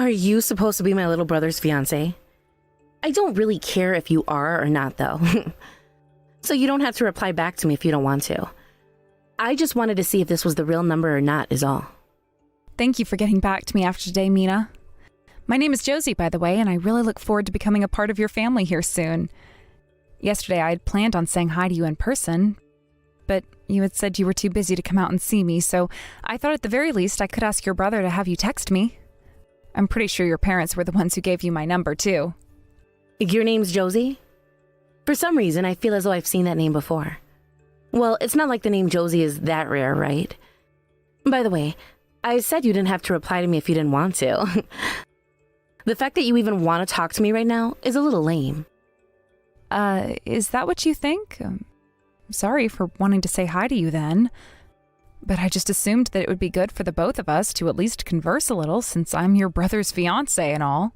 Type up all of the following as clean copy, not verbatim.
Are you supposed to be my little brother's fiancé? I don't really care if you are or not, though. So you don't have to reply back to me if you don't want to. I just wanted to see if this was the real number or not, is all. Thank you for getting back to me after today, Mina. My name is Josie, by the way, and I really look forward to becoming a part of your family here soon. Yesterday, I had planned on saying hi to you in person, but you had said you were too busy to come out and see me, so I thought at the very least I could ask your brother to have you text me. I'm pretty sure your parents were the ones who gave you my number, too. Your name's Josie? For some reason, I feel as though I've seen that name before. Well, it's not like the name Josie is that rare, right? By the way, I said you didn't have to reply to me if you didn't want to. The fact that you even want to talk to me right now is a little lame. Is that what you think? I'm sorry for wanting to say hi to you then. But I just assumed that it would be good for the both of us to at least converse a little since I'm your brother's fiancé and all.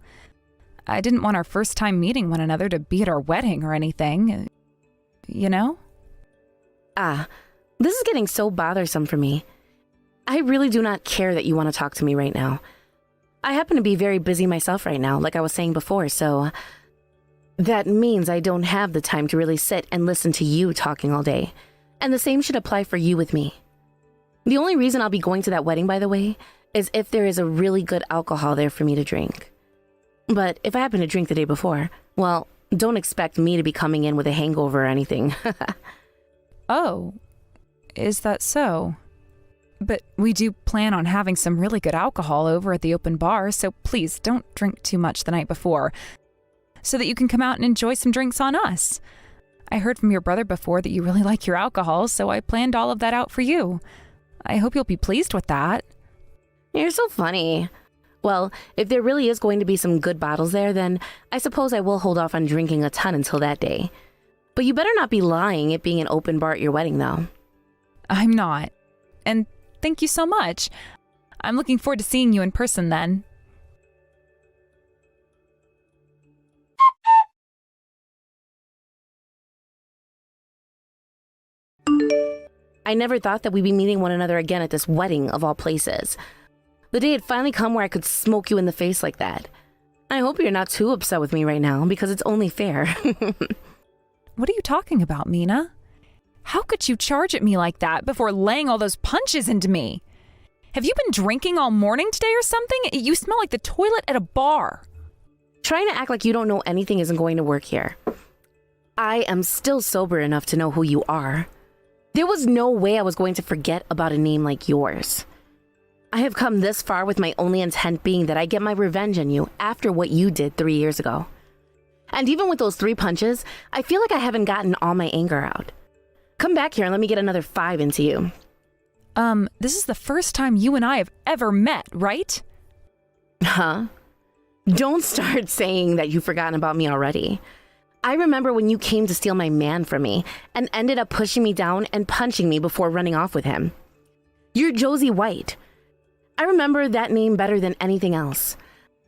I didn't want our first time meeting one another to be at our wedding or anything. You know? This is getting so bothersome for me. I really do not care that you want to talk to me right now. I happen to be very busy myself right now, like I was saying before, so that means I don't have the time to really sit and listen to you talking all day. And the same should apply for you with me. The only reason I'll be going to that wedding, by the way, is if there is a really good alcohol there for me to drink. But if I happen to drink the day before, well, don't expect me to be coming in with a hangover or anything. Oh, is that so? But we do plan on having some really good alcohol over at the open bar, so please don't drink too much the night before, so that you can come out and enjoy some drinks on us. I heard from your brother before that you really like your alcohol, so I planned all of that out for you. I hope you'll be pleased with that. You're so funny. Well, if there really is going to be some good bottles there, then I suppose I will hold off on drinking a ton until that day. But you better not be lying it being an open bar at your wedding, though. I'm not. And thank you so much. I'm looking forward to seeing you in person then. I never thought that we'd be meeting one another again at this wedding of all places. The day had finally come where I could smoke you in the face like that. I hope you're not too upset with me right now, because it's only fair. What are you talking about, Mina? How could you charge at me like that before laying all those punches into me? Have you been drinking all morning today or something? You smell like the toilet at a bar. Trying to act like you don't know anything isn't going to work here. I am still sober enough to know who you are. There was no way I was going to forget about a name like yours. I have come this far with my only intent being that I get my revenge on you after what you did 3 years ago. And even with those 3 punches, I feel like I haven't gotten all my anger out. Come back here and let me get another 5 into you. This is the first time you and I have ever met, right? Huh? Don't start saying that you've forgotten about me already. I remember when you came to steal my man from me and ended up pushing me down and punching me before running off with him. You're Josie White. I remember that name better than anything else.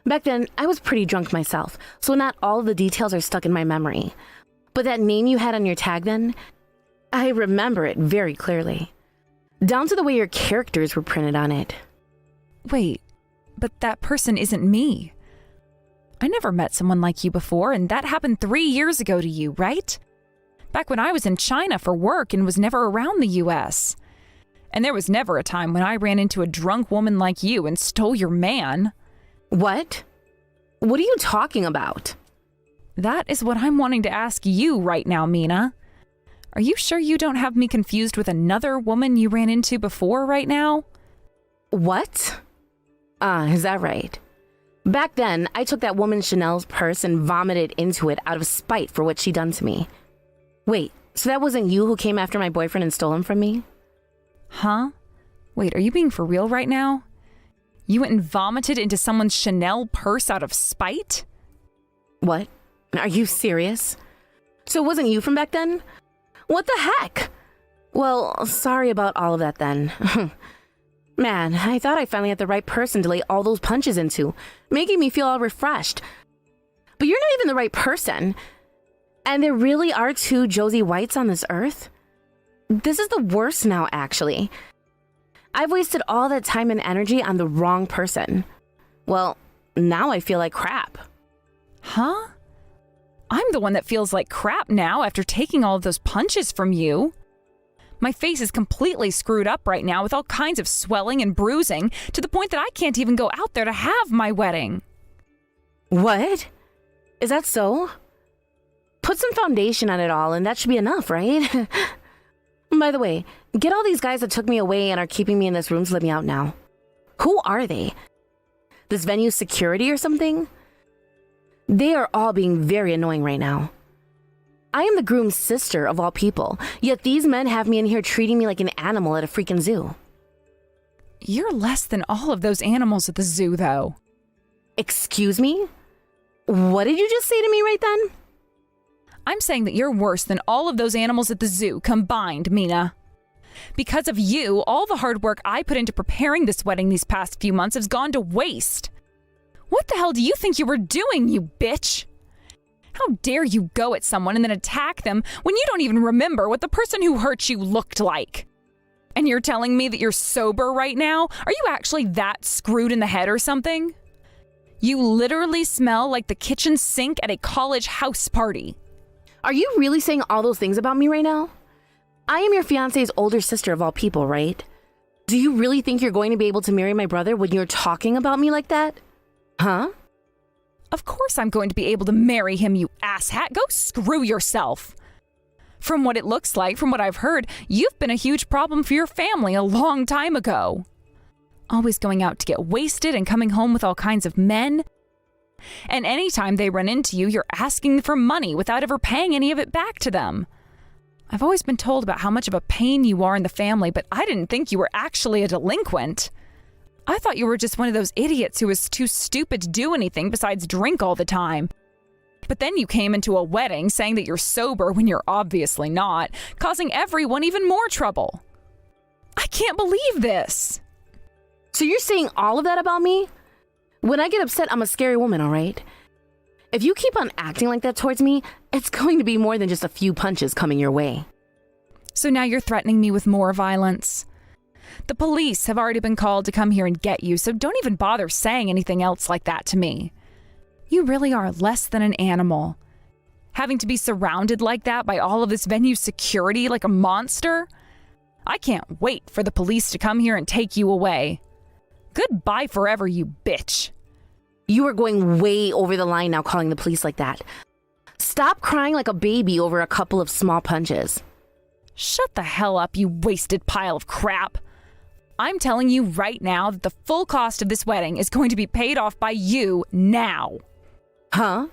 Back then, I was pretty drunk myself, so not all of the details are stuck in my memory. But that name you had on your tag then, I remember it very clearly. Down to the way your characters were printed on it. Wait, but that person isn't me. I never met someone like you before, and that happened 3 years ago to you, right? Back when I was in China for work and was never around the U.S. And there was never a time when I ran into a drunk woman like you and stole your man. What? What are you talking about? That is what I'm wanting to ask you right now, Mina. Are you sure you don't have me confused with another woman you ran into before right now? What? Is that right? Back then, I took that woman Chanel's purse and vomited into it out of spite for what she done to me. Wait, so that wasn't you who came after my boyfriend and stole him from me? Huh? Wait, are you being for real right now? You went and vomited into someone's Chanel purse out of spite? What? Are you serious? So it wasn't you from back then? What the heck? Well, sorry about all of that then. Man, I thought I finally had the right person to lay all those punches into, making me feel all refreshed. But you're not even the right person. And there really are 2 Josie Whites on this earth? This is the worst now, actually. I've wasted all that time and energy on the wrong person. Well, now I feel like crap. Huh? I'm the one that feels like crap now after taking all of those punches from you. My face is completely screwed up right now with all kinds of swelling and bruising to the point that I can't even go out there to have my wedding. What? Is that so? Put some foundation on it all and that should be enough, right? By the way, get all these guys that took me away and are keeping me in this room to let me out now. Who are they? This venue's security or something? They are all being very annoying right now. I am the groom's sister of all people, yet these men have me in here treating me like an animal at a freaking zoo. You're less than all of those animals at the zoo, though. Excuse me? What did you just say to me right then? I'm saying that you're worse than all of those animals at the zoo combined, Mina. Because of you, all the hard work I put into preparing this wedding these past few months has gone to waste. What the hell do you think you were doing, you bitch? How dare you go at someone and then attack them when you don't even remember what the person who hurt you looked like? And you're telling me that you're sober right now? Are you actually that screwed in the head or something? You literally smell like the kitchen sink at a college house party. Are you really saying all those things about me right now? I am your fiancé's older sister of all people, right? Do you really think you're going to be able to marry my brother when you're talking about me like that? Huh? Of course I'm going to be able to marry him, you asshat. Go screw yourself. From what it looks like, from what I've heard, you've been a huge problem for your family a long time ago. Always going out to get wasted and coming home with all kinds of men. And anytime they run into you, you're asking for money without ever paying any of it back to them. I've always been told about how much of a pain you are in the family, but I didn't think you were actually a delinquent. I thought you were just one of those idiots who was too stupid to do anything besides drink all the time. But then you came into a wedding saying that you're sober when you're obviously not, causing everyone even more trouble. I can't believe this. So you're saying all of that about me? When I get upset, I'm a scary woman, all right? If you keep on acting like that towards me, it's going to be more than just a few punches coming your way. So now you're threatening me with more violence. The police have already been called to come here and get you, so don't even bother saying anything else like that to me. You really are less than an animal. Having to be surrounded like that by all of this venue security like a monster? I can't wait for the police to come here and take you away. Goodbye forever, you bitch. You are going way over the line now calling the police like that. Stop crying like a baby over a couple of small punches. Shut the hell up, you wasted pile of crap. I'm telling you right now that the full cost of this wedding is going to be paid off by you now. Huh?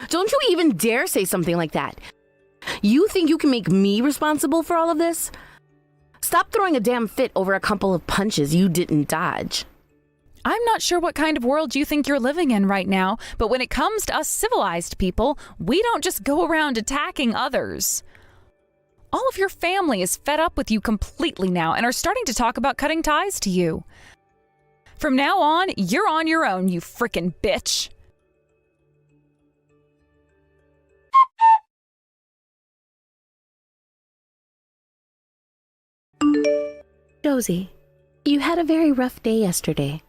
Don't you even dare say something like that. You think you can make me responsible for all of this? Stop throwing a damn fit over a couple of punches you didn't dodge. I'm not sure what kind of world you think you're living in right now, but when it comes to us civilized people, we don't just go around attacking others. All of your family is fed up with you completely now and are starting to talk about cutting ties to you. From now on, you're on your own, you frickin' bitch. Josie, you had a very rough day yesterday.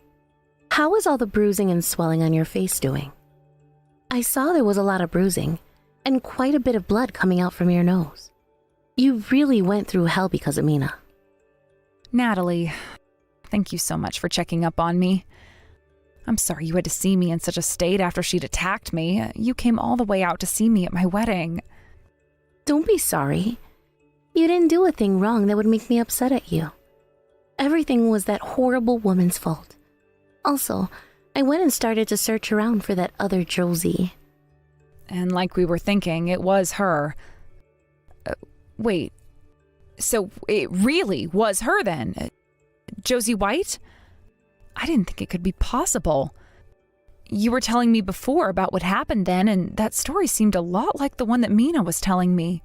How is all the bruising and swelling on your face doing? I saw there was a lot of bruising and quite a bit of blood coming out from your nose. You really went through hell because of Mina. Natalie, thank you so much for checking up on me. I'm sorry you had to see me in such a state after she'd attacked me. You came all the way out to see me at my wedding. Don't be sorry. You didn't do a thing wrong that would make me upset at you. Everything was that horrible woman's fault. Also, I went and started to search around for that other Josie. And like we were thinking, it was her. Wait, so it really was her then? Josie White? I didn't think it could be possible. You were telling me before about what happened then, and that story seemed a lot like the one that Mina was telling me.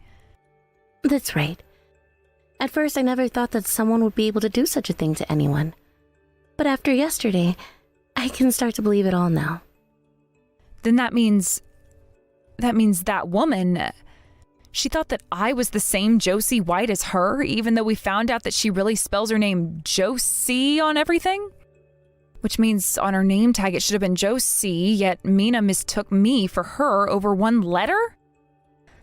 That's right. At first, I never thought that someone would be able to do such a thing to anyone. But after yesterday, I can start to believe it all now. Then that means that woman, she thought that I was the same Josie White as her, even though we found out that she really spells her name Josie on everything? Which means on her name tag it should have been Josie, yet Mina mistook me for her over one letter?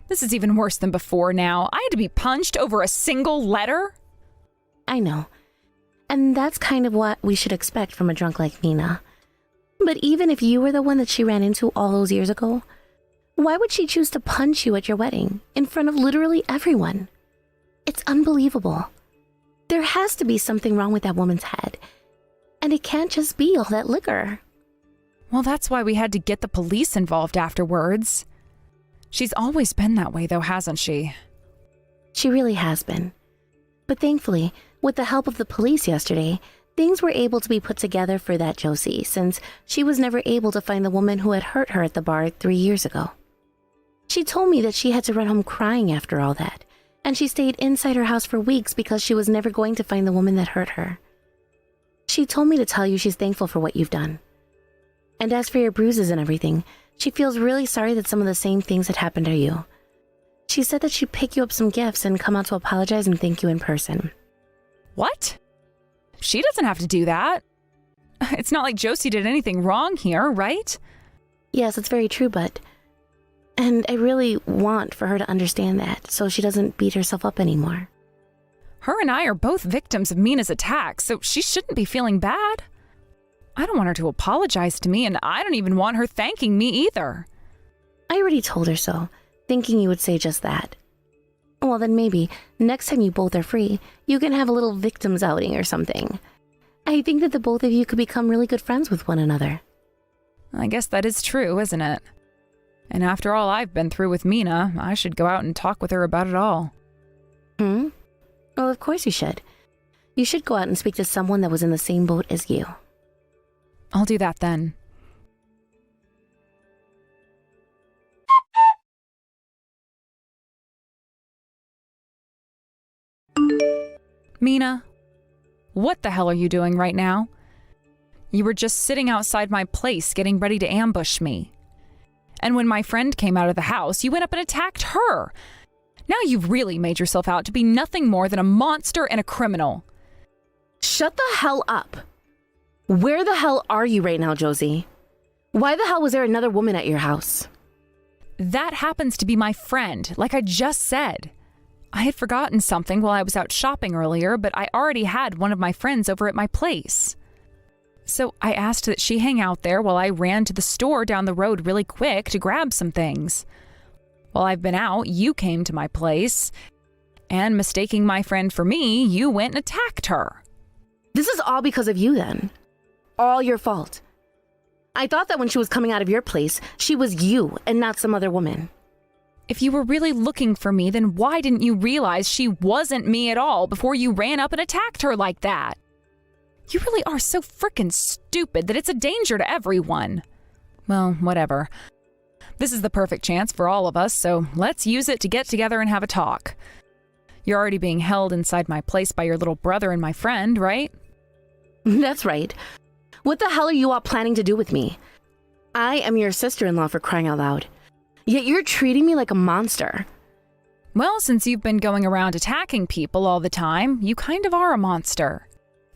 This is even worse than before now. I had to be punched over a single letter? I know. And that's kind of what we should expect from a drunk like Mina. But even if you were the one that she ran into all those years ago, why would she choose to punch you at your wedding in front of literally everyone? It's unbelievable. There has to be something wrong with that woman's head. And it can't just be all that liquor. Well, that's why we had to get the police involved afterwards. She's always been that way, though, hasn't she? She really has been. But thankfully, with the help of the police yesterday, things were able to be put together for that Josie, since she was never able to find the woman who had hurt her at the bar 3 years ago. She told me that she had to run home crying after all that, and she stayed inside her house for weeks because she was never going to find the woman that hurt her. She told me to tell you she's thankful for what you've done. And as for your bruises and everything, she feels really sorry that some of the same things had happened to you. She said that she'd pick you up some gifts and come out to apologize and thank you in person. What? She doesn't have to do that. It's not like Josie did anything wrong here, right? Yes, it's very true, but... And I really want for her to understand that, so she doesn't beat herself up anymore. Her and I are both victims of Mina's attack, so she shouldn't be feeling bad. I don't want her to apologize to me, and I don't even want her thanking me either. I already told her so, thinking you would say just that. Well, then maybe, next time you both are free, you can have a little victims outing or something. I think that the both of you could become really good friends with one another. I guess that is true, isn't it? And after all I've been through with Mina, I should go out and talk with her about it all. Well, of course you should. You should go out and speak to someone that was in the same boat as you. I'll do that then. Mina, what the hell are you doing right now? You were just sitting outside my place getting ready to ambush me. And when my friend came out of the house, you went up and attacked her. Now you've really made yourself out to be nothing more than a monster and a criminal. Shut the hell up. Where the hell are you right now, Josie? Why the hell was there another woman at your house? That happens to be my friend, like I just said. I had forgotten something while I was out shopping earlier, but I already had one of my friends over at my place. So I asked that she hang out there while I ran to the store down the road really quick to grab some things. While I've been out, you came to my place, and mistaking my friend for me, you went and attacked her. This is all because of you then. All your fault. I thought that when she was coming out of your place, she was you and not some other woman. If you were really looking for me, then why didn't you realize she wasn't me at all before you ran up and attacked her like that? You really are so frickin' stupid that it's a danger to everyone. Well, whatever. This is the perfect chance for all of us, so let's use it to get together and have a talk. You're already being held inside my place by your little brother and my friend, right? That's right. What the hell are you all planning to do with me? I am your sister-in-law, for crying out loud. Yet you're treating me like a monster. Well, since you've been going around attacking people all the time, you kind of are a monster.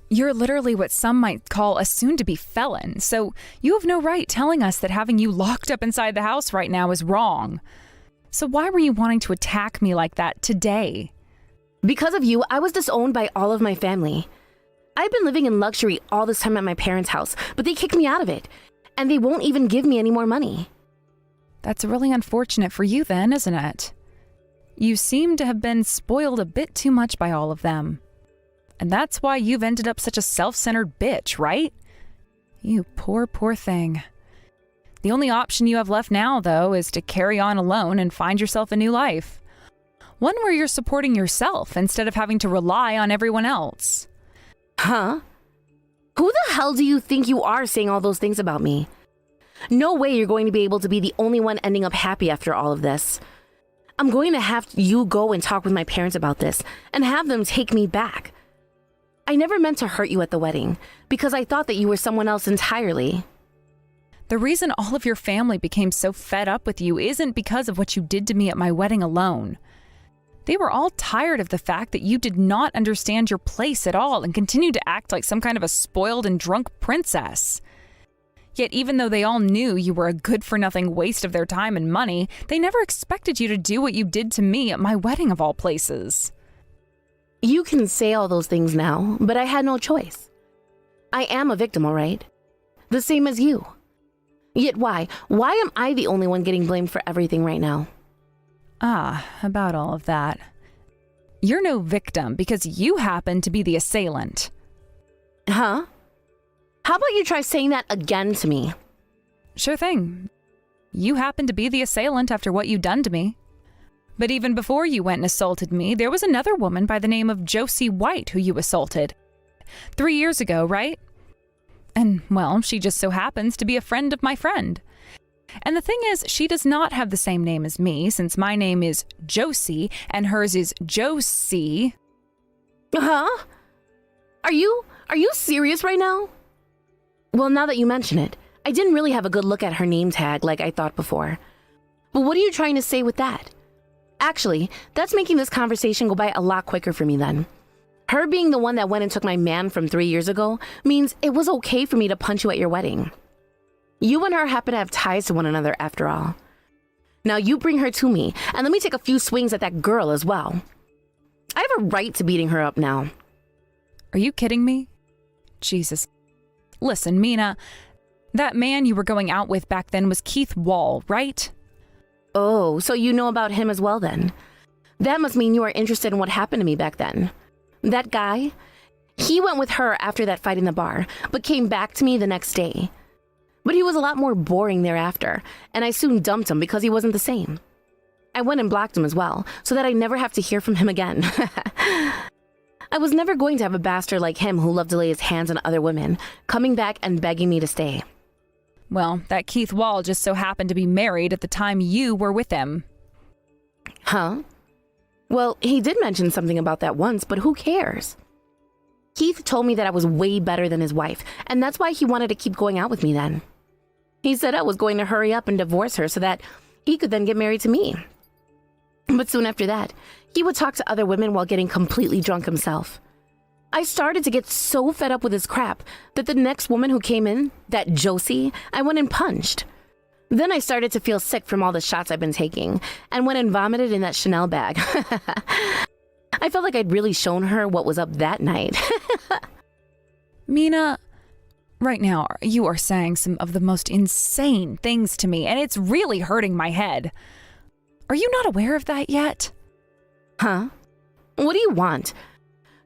You're literally what some might call a soon-to-be felon, so you have no right telling us that having you locked up inside the house right now is wrong. So why were you wanting to attack me like that today? Because of you, I was disowned by all of my family. I've been living in luxury all this time at my parents' house, but they kicked me out of it, and they won't even give me any more money. That's really unfortunate for you then, isn't it? You seem to have been spoiled a bit too much by all of them. And that's why you've ended up such a self-centered bitch, right? You poor, poor thing. The only option you have left now, though, is to carry on alone and find yourself a new life. One where you're supporting yourself instead of having to rely on everyone else. Huh? Who the hell do you think you are saying all those things about me? No way you're going to be able to be the only one ending up happy after all of this. I'm going to have you go and talk with my parents about this and have them take me back. I never meant to hurt you at the wedding because I thought that you were someone else entirely. The reason all of your family became so fed up with you isn't because of what you did to me at my wedding alone. They were all tired of the fact that you did not understand your place at all and continued to act like some kind of a spoiled and drunk princess. Yet even though they all knew you were a good-for-nothing waste of their time and money, they never expected you to do what you did to me at my wedding of all places. You can say all those things now, but I had no choice. I am a victim, all right? The same as you. Yet why? Why am I the only one getting blamed for everything right now? About all of that. You're no victim because you happen to be the assailant. Huh? How about you try saying that again to me? Sure thing. You happen to be the assailant after what you done to me. But even before you went and assaulted me, there was another woman by the name of Josie White who you assaulted. 3 years ago, right? And, well, she just so happens to be a friend of my friend. And the thing is, she does not have the same name as me, since my name is Josie and hers is Josie. Huh? Are you serious right now? Well, now that you mention it, I didn't really have a good look at her name tag like I thought before. But what are you trying to say with that? Actually, that's making this conversation go by a lot quicker for me then. Her being the one that went and took my man from 3 years ago means it was okay for me to punch you at your wedding. You and her happen to have ties to one another after all. Now you bring her to me, and let me take a few swings at that girl as well. I have a right to beating her up now. Are you kidding me? Jesus. Listen, Mina, that man you were going out with back then was Keith Wall, right? Oh, so you know about him as well then. That must mean you are interested in what happened to me back then. That guy, he went with her after that fight in the bar, but came back to me the next day. But he was a lot more boring thereafter, and I soon dumped him because he wasn't the same. I went and blocked him as well, so that I never have to hear from him again. I was never going to have a bastard like him who loved to lay his hands on other women, coming back and begging me to stay. Well, that Keith Wall just so happened to be married at the time you were with him. Huh? Well, he did mention something about that once, but who cares? Keith told me that I was way better than his wife, and that's why he wanted to keep going out with me then. He said I was going to hurry up and divorce her so that he could then get married to me. But soon after that, he would talk to other women while getting completely drunk himself. I started to get so fed up with his crap that the next woman who came in, that Josie, I went and punched. Then I started to feel sick from all the shots I've been taking and went and vomited in that Chanel bag. I felt like I'd really shown her what was up that night. Mina, right now you are saying some of the most insane things to me, and it's really hurting my head. Are you not aware of that yet? Huh? What do you want?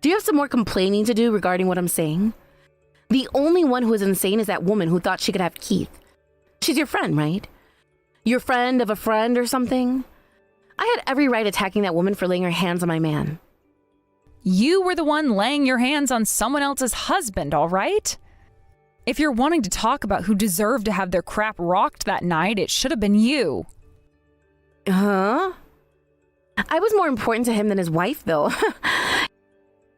Do you have some more complaining to do regarding what I'm saying? The only one who is insane is that woman who thought she could have Keith. She's your friend, right? Your friend of a friend or something? I had every right attacking that woman for laying her hands on my man. You were the one laying your hands on someone else's husband, all right? If you're wanting to talk about who deserved to have their crap rocked that night, it should have been you. Huh? I was more important to him than his wife, though.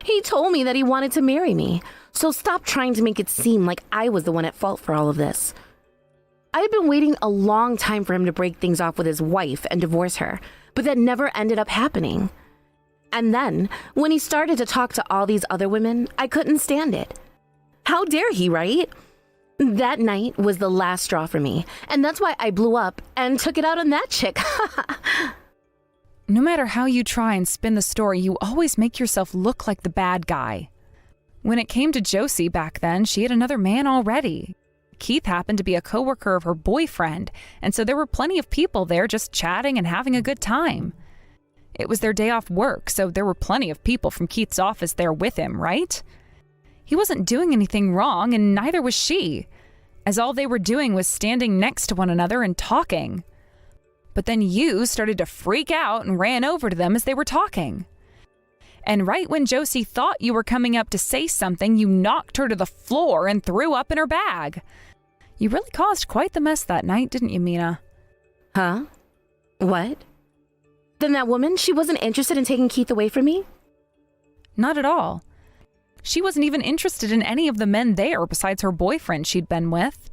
He told me that he wanted to marry me, so stop trying to make it seem like I was the one at fault for all of this. I had been waiting a long time for him to break things off with his wife and divorce her, but that never ended up happening. And then, when he started to talk to all these other women, I couldn't stand it. How dare he, right? That night was the last straw for me, and that's why I blew up and took it out on that chick. No matter how you try and spin the story, you always make yourself look like the bad guy. When it came to Josie back then, she had another man already. Keith happened to be a coworker of her boyfriend, and so there were plenty of people there just chatting and having a good time. It was their day off work, so there were plenty of people from Keith's office there with him, right? He wasn't doing anything wrong, and neither was she, as all they were doing was standing next to one another and talking. But then you started to freak out and ran over to them as they were talking. And right when Josie thought you were coming up to say something, you knocked her to the floor and threw up in her bag. You really caused quite the mess that night, didn't you, Mina? Huh? What? Then that woman, she wasn't interested in taking Keith away from me? Not at all. She wasn't even interested in any of the men there besides her boyfriend she'd been with.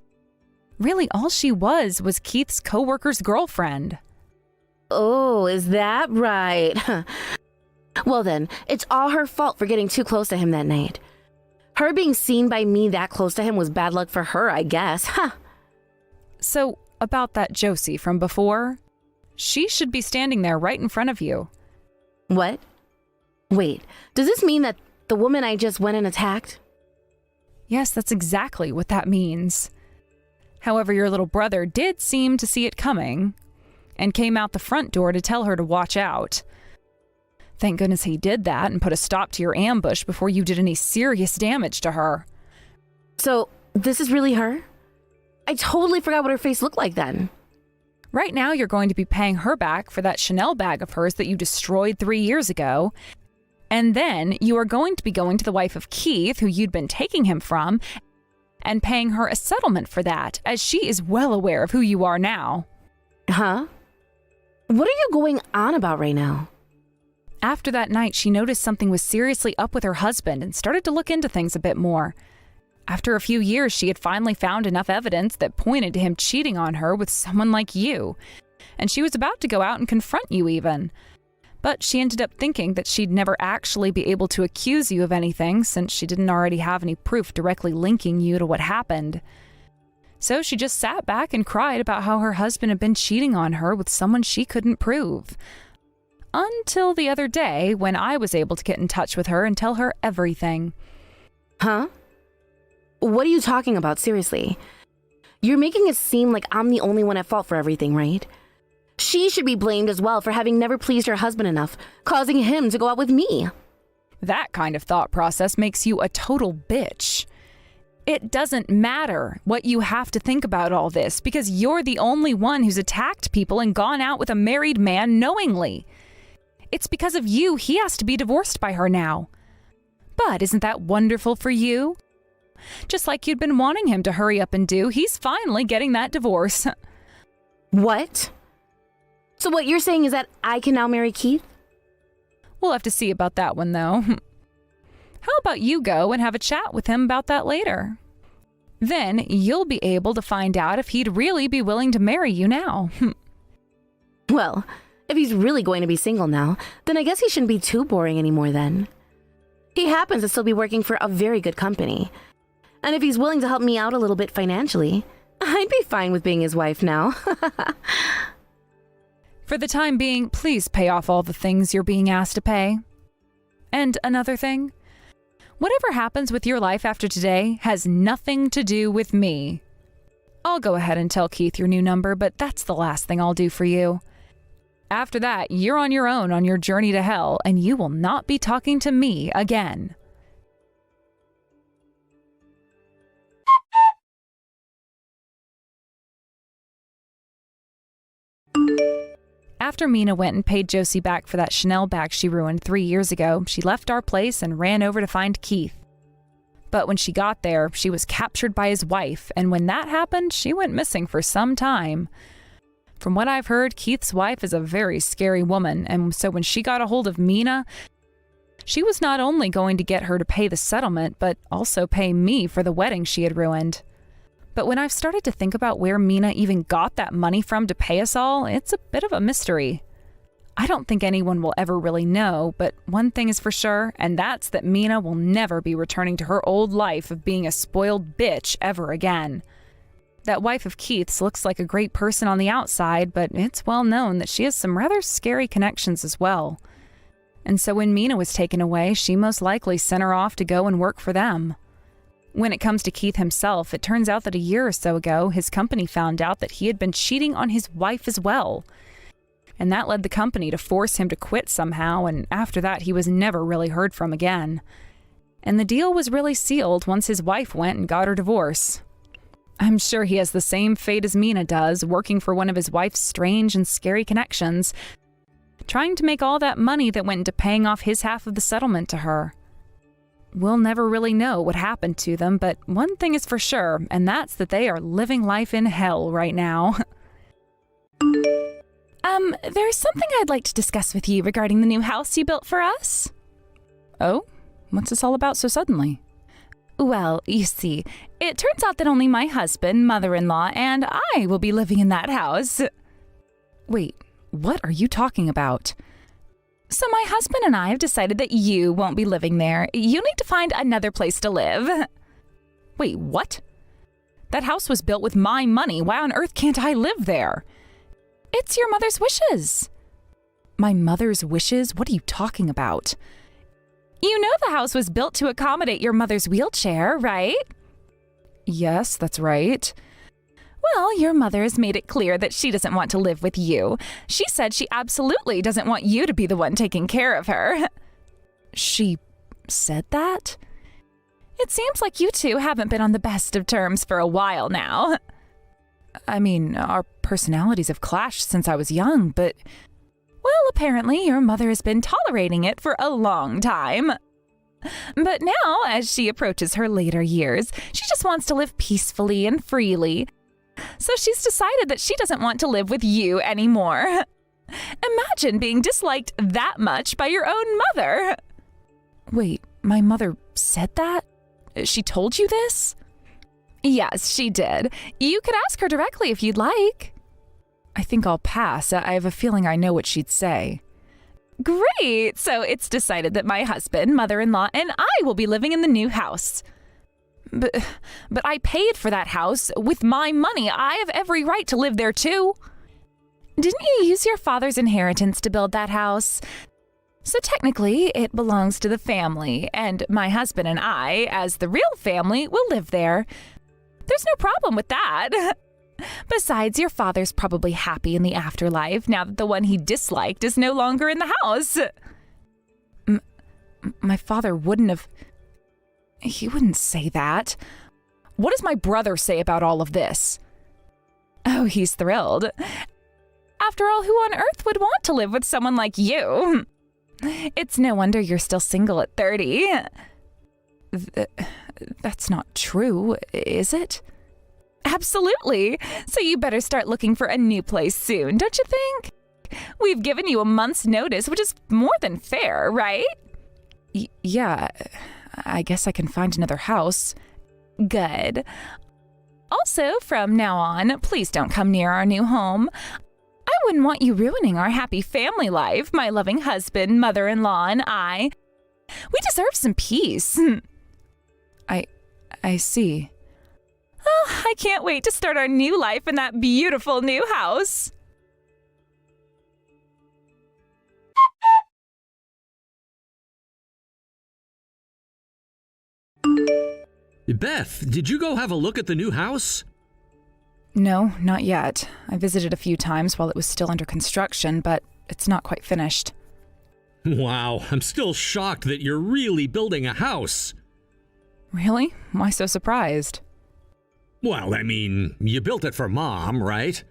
Really, all she was Keith's coworker's girlfriend. Oh, is that right? Well then, it's all her fault for getting too close to him that night. Her being seen by me that close to him was bad luck for her, I guess. Huh. So, about that Josie from before, she should be standing there right in front of you. What? Wait, does this mean that the woman I just went and attacked? Yes, that's exactly what that means. However, your little brother did seem to see it coming and came out the front door to tell her to watch out. Thank goodness he did that and put a stop to your ambush before you did any serious damage to her. So, this is really her? I totally forgot what her face looked like then. Right now, you're going to be paying her back for that Chanel bag of hers that you destroyed 3 years ago. And then you are going to be going to the wife of Keith, who you'd been taking him from, and paying her a settlement for that, as she is well aware of who you are now. Huh? What are you going on about right now? After that night, she noticed something was seriously up with her husband and started to look into things a bit more. After a few years, she had finally found enough evidence that pointed to him cheating on her with someone like you. And she was about to go out and confront you even. But she ended up thinking that she'd never actually be able to accuse you of anything since she didn't already have any proof directly linking you to what happened. So she just sat back and cried about how her husband had been cheating on her with someone she couldn't prove. Until the other day when I was able to get in touch with her and tell her everything. Huh? What are you talking about, seriously? You're making it seem like I'm the only one at fault for everything, right? She should be blamed as well for having never pleased her husband enough, causing him to go out with me. That kind of thought process makes you a total bitch. It doesn't matter what you have to think about all this because you're the only one who's attacked people and gone out with a married man knowingly. It's because of you he has to be divorced by her now. But isn't that wonderful for you? Just like you'd been wanting him to hurry up and do, he's finally getting that divorce. What? So what you're saying is that I can now marry Keith? We'll have to see about that one, though. How about you go and have a chat with him about that later? Then you'll be able to find out if he'd really be willing to marry you now. Well, if he's really going to be single now, then I guess he shouldn't be too boring anymore then. He happens to still be working for a very good company. And if he's willing to help me out a little bit financially, I'd be fine with being his wife now. For the time being, please pay off all the things you're being asked to pay. And another thing, whatever happens with your life after today has nothing to do with me. I'll go ahead and tell Keith your new number, but that's the last thing I'll do for you. After that, you're on your own on your journey to hell, and you will not be talking to me again. After Mina went and paid Josie back for that Chanel bag she ruined 3 years ago, she left our place and ran over to find Keith. But when she got there, she was captured by his wife, and when that happened, she went missing for some time. From what I've heard, Keith's wife is a very scary woman, and so when she got a hold of Mina, she was not only going to get her to pay the settlement, but also pay me for the wedding she had ruined. But when I've started to think about where Mina even got that money from to pay us all, it's a bit of a mystery. I don't think anyone will ever really know, but one thing is for sure, and that's that Mina will never be returning to her old life of being a spoiled bitch ever again. That wife of Keith's looks like a great person on the outside, but it's well known that she has some rather scary connections as well. And so when Mina was taken away, she most likely sent her off to go and work for them. When it comes to Keith himself, it turns out that a year or so ago, his company found out that he had been cheating on his wife as well. And that led the company to force him to quit somehow, and after that he was never really heard from again. And the deal was really sealed once his wife went and got her divorce. I'm sure he has the same fate as Mina does, working for one of his wife's strange and scary connections, trying to make all that money that went into paying off his half of the settlement to her. We'll never really know what happened to them, but one thing is for sure, and that's that they are living life in hell right now. There's something I'd like to discuss with you regarding the new house you built for us. Oh? What's this all about so suddenly? Well, you see, it turns out that only my husband, mother-in-law, and I will be living in that house. Wait, what are you talking about? So my husband and I have decided that you won't be living there. You need to find another place to live. Wait, what? That house was built with my money. Why on earth can't I live there? It's your mother's wishes. My mother's wishes? What are you talking about? You know the house was built to accommodate your mother's wheelchair, right? Yes, that's right. Well, your mother has made it clear that she doesn't want to live with you. She said she absolutely doesn't want you to be the one taking care of her. She said that? It seems like you two haven't been on the best of terms for a while now. I mean, our personalities have clashed since I was young, but... Well, apparently your mother has been tolerating it for a long time. But now, as she approaches her later years, she just wants to live peacefully and freely. So she's decided that she doesn't want to live with you anymore. Imagine being disliked that much by your own mother. Wait, my mother said that? She told you this? Yes, she did. You could ask her directly if you'd like. I think I'll pass. I have a feeling I know what she'd say. Great! So it's decided that my husband, mother-in-law, and I will be living in the new house. But I paid for that house with my money. I have every right to live there too. Didn't you use your father's inheritance to build that house? So technically, it belongs to the family, and my husband and I, as the real family, will live there. There's no problem with that. Besides, your father's probably happy in the afterlife now that the one he disliked is no longer in the house. My father wouldn't have... He wouldn't say that. What does my brother say about all of this? Oh, he's thrilled. After all, who on earth would want to live with someone like you? It's no wonder you're still single at 30. That's not true, is it? Absolutely. So you better start looking for a new place soon, don't you think? We've given you a month's notice, which is more than fair, right? Yeah, I guess I can find another house. Good. Also, from now on, please don't come near our new home. I wouldn't want you ruining our happy family life, my loving husband, mother-in-law, and I. We deserve some peace. I see. Oh, I can't wait to start our new life in that beautiful new house. Beth, did you go have a look at the new house? No, not yet. I visited a few times while it was still under construction, but it's not quite finished. Wow, I'm still shocked that you're really building a house. Really? Why so surprised? Well, I mean, you built it for Mom, right?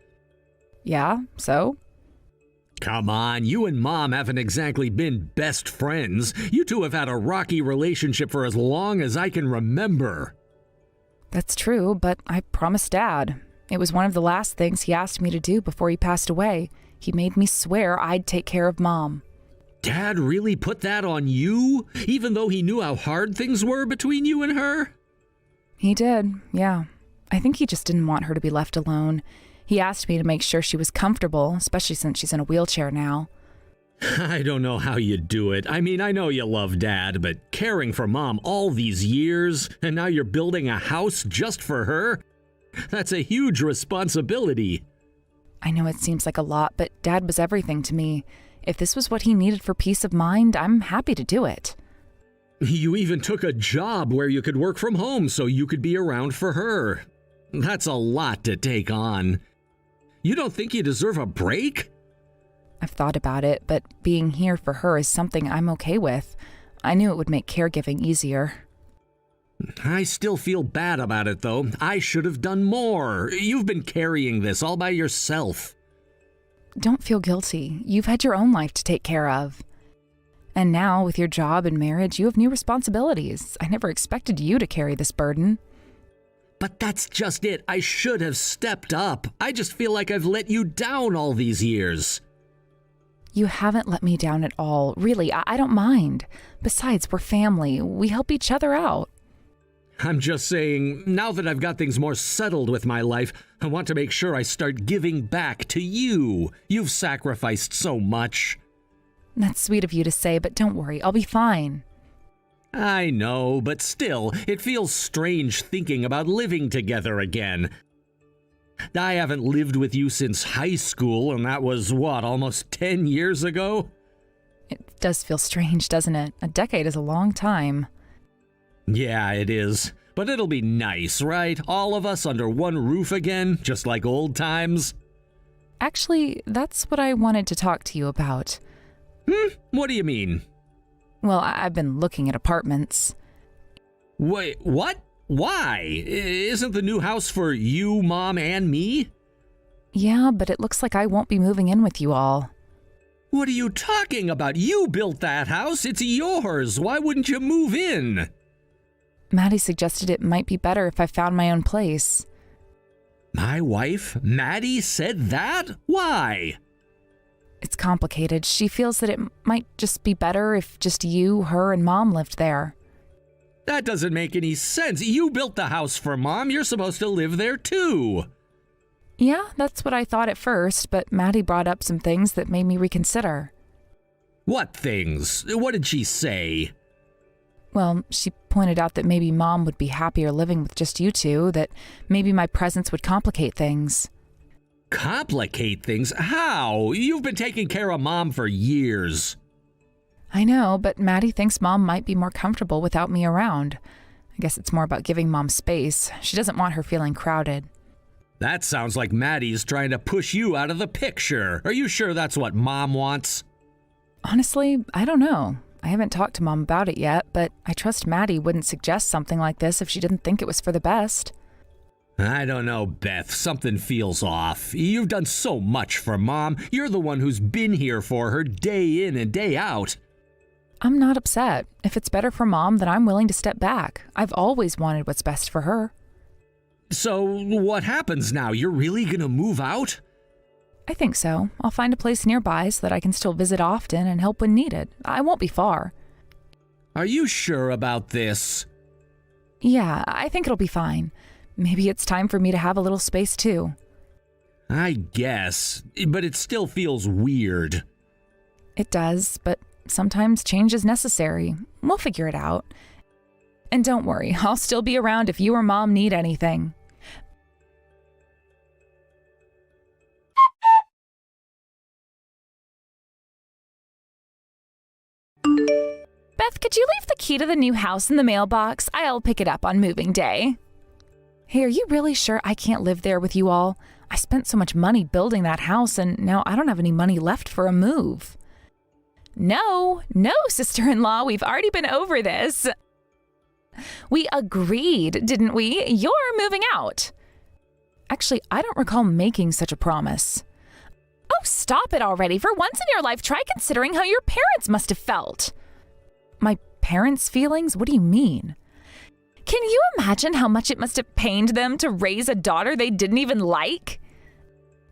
Yeah, so? Come on, you and Mom haven't exactly been best friends. You two have had a rocky relationship for as long as I can remember. That's true, but I promised Dad. It was one of the last things he asked me to do before he passed away. He made me swear I'd take care of Mom. Dad really put that on you, even though he knew how hard things were between you and her? He did, yeah. I think he just didn't want her to be left alone. He asked me to make sure she was comfortable, especially since she's in a wheelchair now. I don't know how you do it. I mean, I know you love Dad, but caring for Mom all these years, and now you're building a house just for her? That's a huge responsibility. I know it seems like a lot, but Dad was everything to me. If this was what he needed for peace of mind, I'm happy to do it. You even took a job where you could work from home so you could be around for her. That's a lot to take on. You don't think you deserve a break? I've thought about it, but being here for her is something I'm okay with. I knew it would make caregiving easier. I still feel bad about it, though. I should have done more. You've been carrying this all by yourself. Don't feel guilty. You've had your own life to take care of. And now, with your job and marriage, you have new responsibilities. I never expected you to carry this burden. But that's just it. I should have stepped up. I just feel like I've let you down all these years. You haven't let me down at all. Really, I don't mind. Besides, we're family. We help each other out. I'm just saying, now that I've got things more settled with my life, I want to make sure I start giving back to you. You've sacrificed so much. That's sweet of you to say, but don't worry, I'll be fine. I know, but still, it feels strange thinking about living together again. I haven't lived with you since high school, and that was, almost 10 years ago? It does feel strange, doesn't it? A decade is a long time. Yeah, it is. But it'll be nice, right? All of us under one roof again, just like old times. Actually, that's what I wanted to talk to you about. What do you mean? Well, I've been looking at apartments. Wait, what? Why? Isn't the new house for you, Mom, and me? Yeah, but it looks like I won't be moving in with you all. What are you talking about? You built that house. It's yours. Why wouldn't you move in? Maddy suggested it might be better if I found my own place. My wife, Maddy, said that? Why? It's complicated. She feels that it might just be better if just you, her, and Mom lived there. That doesn't make any sense. You built the house for Mom. You're supposed to live there too. Yeah, that's what I thought at first, but Maddy brought up some things that made me reconsider. What things? What did she say? Well, she pointed out that maybe Mom would be happier living with just you two, that maybe my presence would complicate things. Complicate things? How? You've been taking care of Mom for years. I know, but Maddy thinks Mom might be more comfortable without me around. I guess it's more about giving Mom space. She doesn't want her feeling crowded. That sounds like Maddy's trying to push you out of the picture. Are you sure that's what Mom wants? Honestly, I don't know. I haven't talked to Mom about it yet, but I trust Maddy wouldn't suggest something like this if she didn't think it was for the best. I don't know, Beth. Something feels off. You've done so much for Mom. You're the one who's been here for her day in and day out. I'm not upset. If it's better for Mom, then I'm willing to step back. I've always wanted what's best for her. So what happens now? You're really gonna move out? I think so. I'll find a place nearby so that I can still visit often and help when needed. I won't be far. Are you sure about this? Yeah, I think it'll be fine. Maybe it's time for me to have a little space too. I guess, but it still feels weird. It does, but sometimes change is necessary. We'll figure it out. And don't worry, I'll still be around if you or Mom need anything. Beth, could you leave the key to the new house in the mailbox? I'll pick it up on moving day. Hey, are you really sure I can't live there with you all? I spent so much money building that house, and now I don't have any money left for a move. No, sister-in-law, we've already been over this. We agreed, didn't we? You're moving out. Actually, I don't recall making such a promise. Oh, stop it already. For once in your life, try considering how your parents must have felt. My parents' feelings? What do you mean? Can you imagine how much it must have pained them to raise a daughter they didn't even like?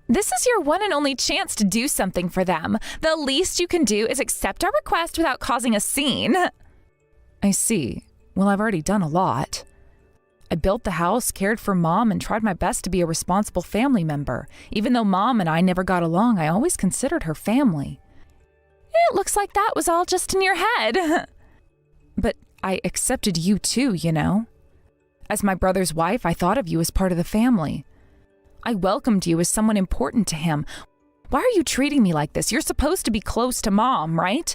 This is your one and only chance to do something for them. The least you can do is accept our request without causing a scene. I see. Well, I've already done a lot. I built the house, cared for Mom, and tried my best to be a responsible family member. Even though Mom and I never got along, I always considered her family. It looks like that was all just in your head. But I accepted you too, you know. As my brother's wife, I thought of you as part of the family. I welcomed you as someone important to him. Why are you treating me like this? You're supposed to be close to Mom, right?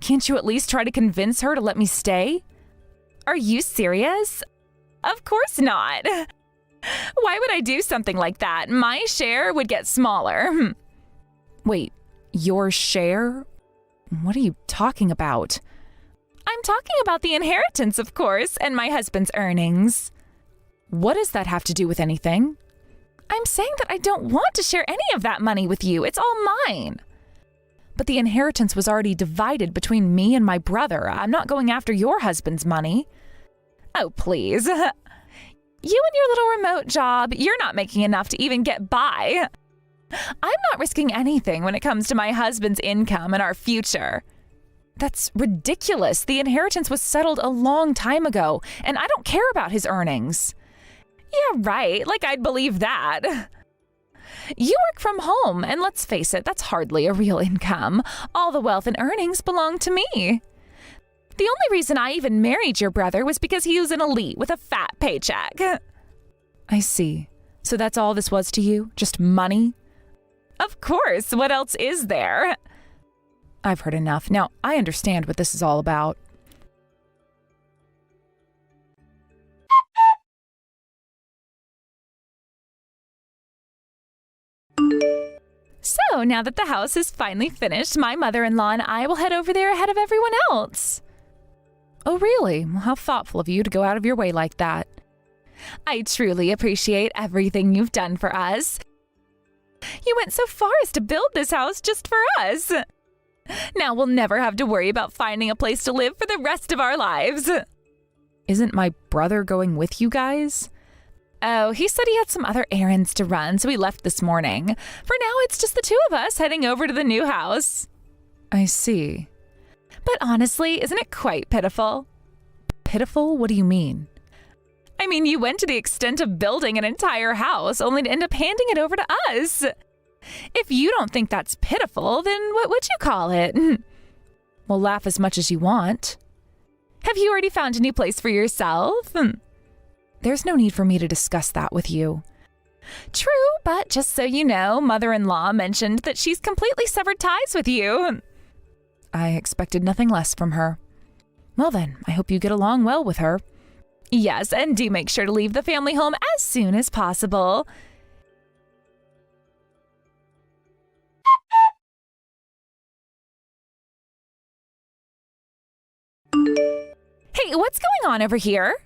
Can't you at least try to convince her to let me stay? Are you serious? Of course not. Why would I do something like that? My share would get smaller. Wait, your share? What are you talking about? I'm talking about the inheritance, of course, and my husband's earnings. What does that have to do with anything? I'm saying that I don't want to share any of that money with you. It's all mine. But the inheritance was already divided between me and my brother. I'm not going after your husband's money. Oh, please. You and your little remote job, you're not making enough to even get by. I'm not risking anything when it comes to my husband's income and our future. That's ridiculous. The inheritance was settled a long time ago, and I don't care about his earnings. Yeah, right. Like I'd believe that. You work from home, and let's face it, that's hardly a real income. All the wealth and earnings belong to me. The only reason I even married your brother was because he was an elite with a fat paycheck. I see. So that's all this was to you? Just money? Of course. What else is there? I've heard enough. Now, I understand what this is all about. So, now that the house is finally finished, my mother-in-law and I will head over there ahead of everyone else. Oh, really? Well, how thoughtful of you to go out of your way like that. I truly appreciate everything you've done for us. You went so far as to build this house just for us. Now we'll never have to worry about finding a place to live for the rest of our lives. Isn't my brother going with you guys? Oh, he said he had some other errands to run, so he left this morning. For now, it's just the two of us heading over to the new house. I see. But honestly, isn't it quite pitiful? Pitiful? What do you mean? I mean, you went to the extent of building an entire house only to end up handing it over to us. If you don't think that's pitiful, then what would you call it? Well, laugh as much as you want. Have you already found a new place for yourself? There's no need for me to discuss that with you. True, but just so you know, mother-in-law mentioned that she's completely severed ties with you. I expected nothing less from her. Well then, I hope you get along well with her. Yes, and do make sure to leave the family home as soon as possible. Hey, what's going on over here?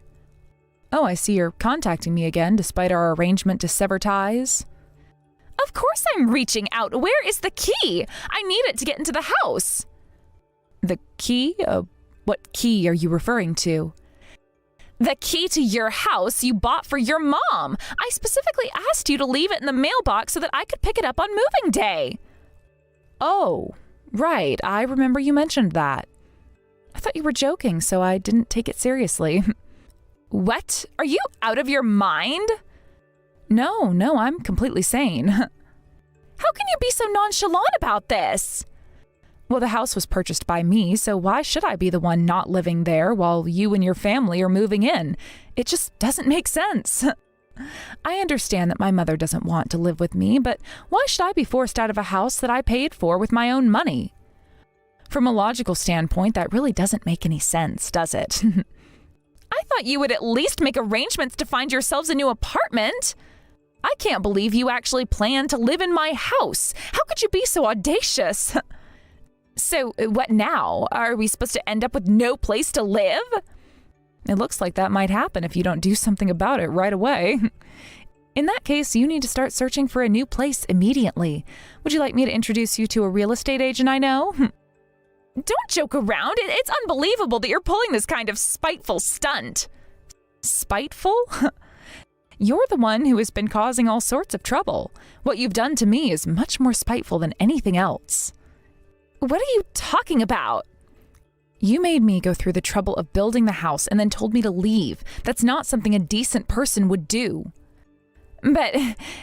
Oh, I see you're contacting me again, despite our arrangement to sever ties. Of course I'm reaching out. Where is the key? I need it to get into the house. The key? What key are you referring to? The key to your house you bought for your mom. I specifically asked you to leave it in the mailbox so that I could pick it up on moving day. Oh, right. I remember you mentioned that. I thought you were joking, so I didn't take it seriously. What? Are you out of your mind? No, I'm completely sane. How can you be so nonchalant about this? Well, the house was purchased by me, so why should I be the one not living there while you and your family are moving in? It just doesn't make sense. I understand that my mother doesn't want to live with me, but why should I be forced out of a house that I paid for with my own money? From a logical standpoint, that really doesn't make any sense, does it? I thought you would at least make arrangements to find yourselves a new apartment. I can't believe you actually plan to live in my house. How could you be so audacious? So, what now? Are we supposed to end up with no place to live? It looks like that might happen if you don't do something about it right away. In that case, you need to start searching for a new place immediately. Would you like me to introduce you to a real estate agent I know? Don't joke around. It's unbelievable that you're pulling this kind of spiteful stunt. Spiteful? You're the one who has been causing all sorts of trouble. What you've done to me is much more spiteful than anything else. What are you talking about? You made me go through the trouble of building the house and then told me to leave. That's not something a decent person would do. But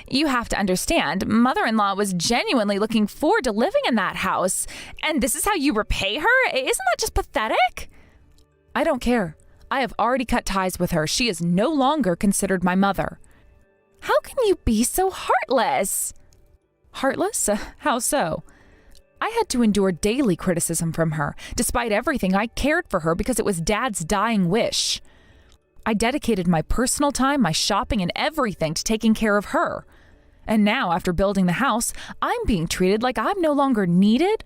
you have to understand, mother-in-law was genuinely looking forward to living in that house. And this is how you repay her? Isn't that just pathetic? I don't care. I have already cut ties with her. She is no longer considered my mother. How can you be so heartless? Heartless? How so? I had to endure daily criticism from her. Despite everything, I cared for her because it was Dad's dying wish. I dedicated my personal time, my shopping, and everything to taking care of her. And now, after building the house, I'm being treated like I'm no longer needed.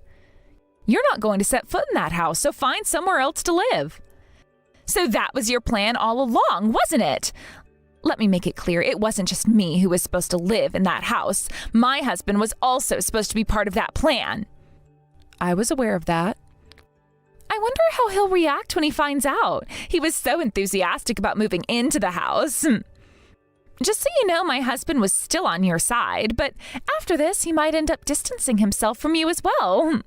You're not going to set foot in that house, so find somewhere else to live. So that was your plan all along, wasn't it? Let me make it clear, it wasn't just me who was supposed to live in that house. My husband was also supposed to be part of that plan. I was aware of that. I wonder how he'll react when he finds out. He was so enthusiastic about moving into the house. Just so you know, my husband was still on your side, but after this, he might end up distancing himself from you as well.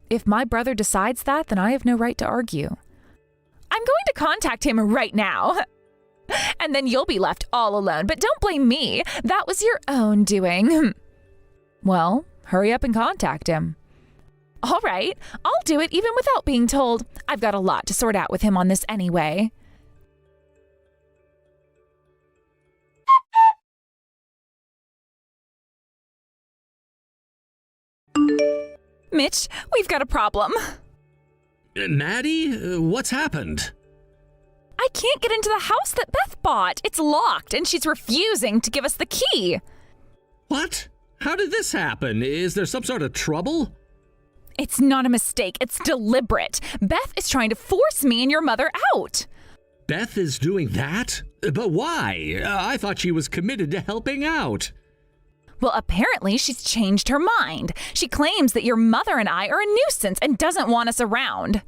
If my brother decides that, then I have no right to argue. I'm going to contact him right now. And then you'll be left all alone. But don't blame me. That was your own doing. Well, hurry up and contact him. All right, I'll do it even without being told. I've got a lot to sort out with him on this anyway. Mitch, we've got a problem. Maddy, what's happened? I can't get into the house that Beth bought. It's locked, and she's refusing to give us the key. What? How did this happen? Is there some sort of trouble? It's not a mistake. It's deliberate. Beth is trying to force me and your mother out. Beth is doing that? But why? I thought she was committed to helping out. Well, apparently she's changed her mind. She claims that your mother and I are a nuisance and doesn't want us around.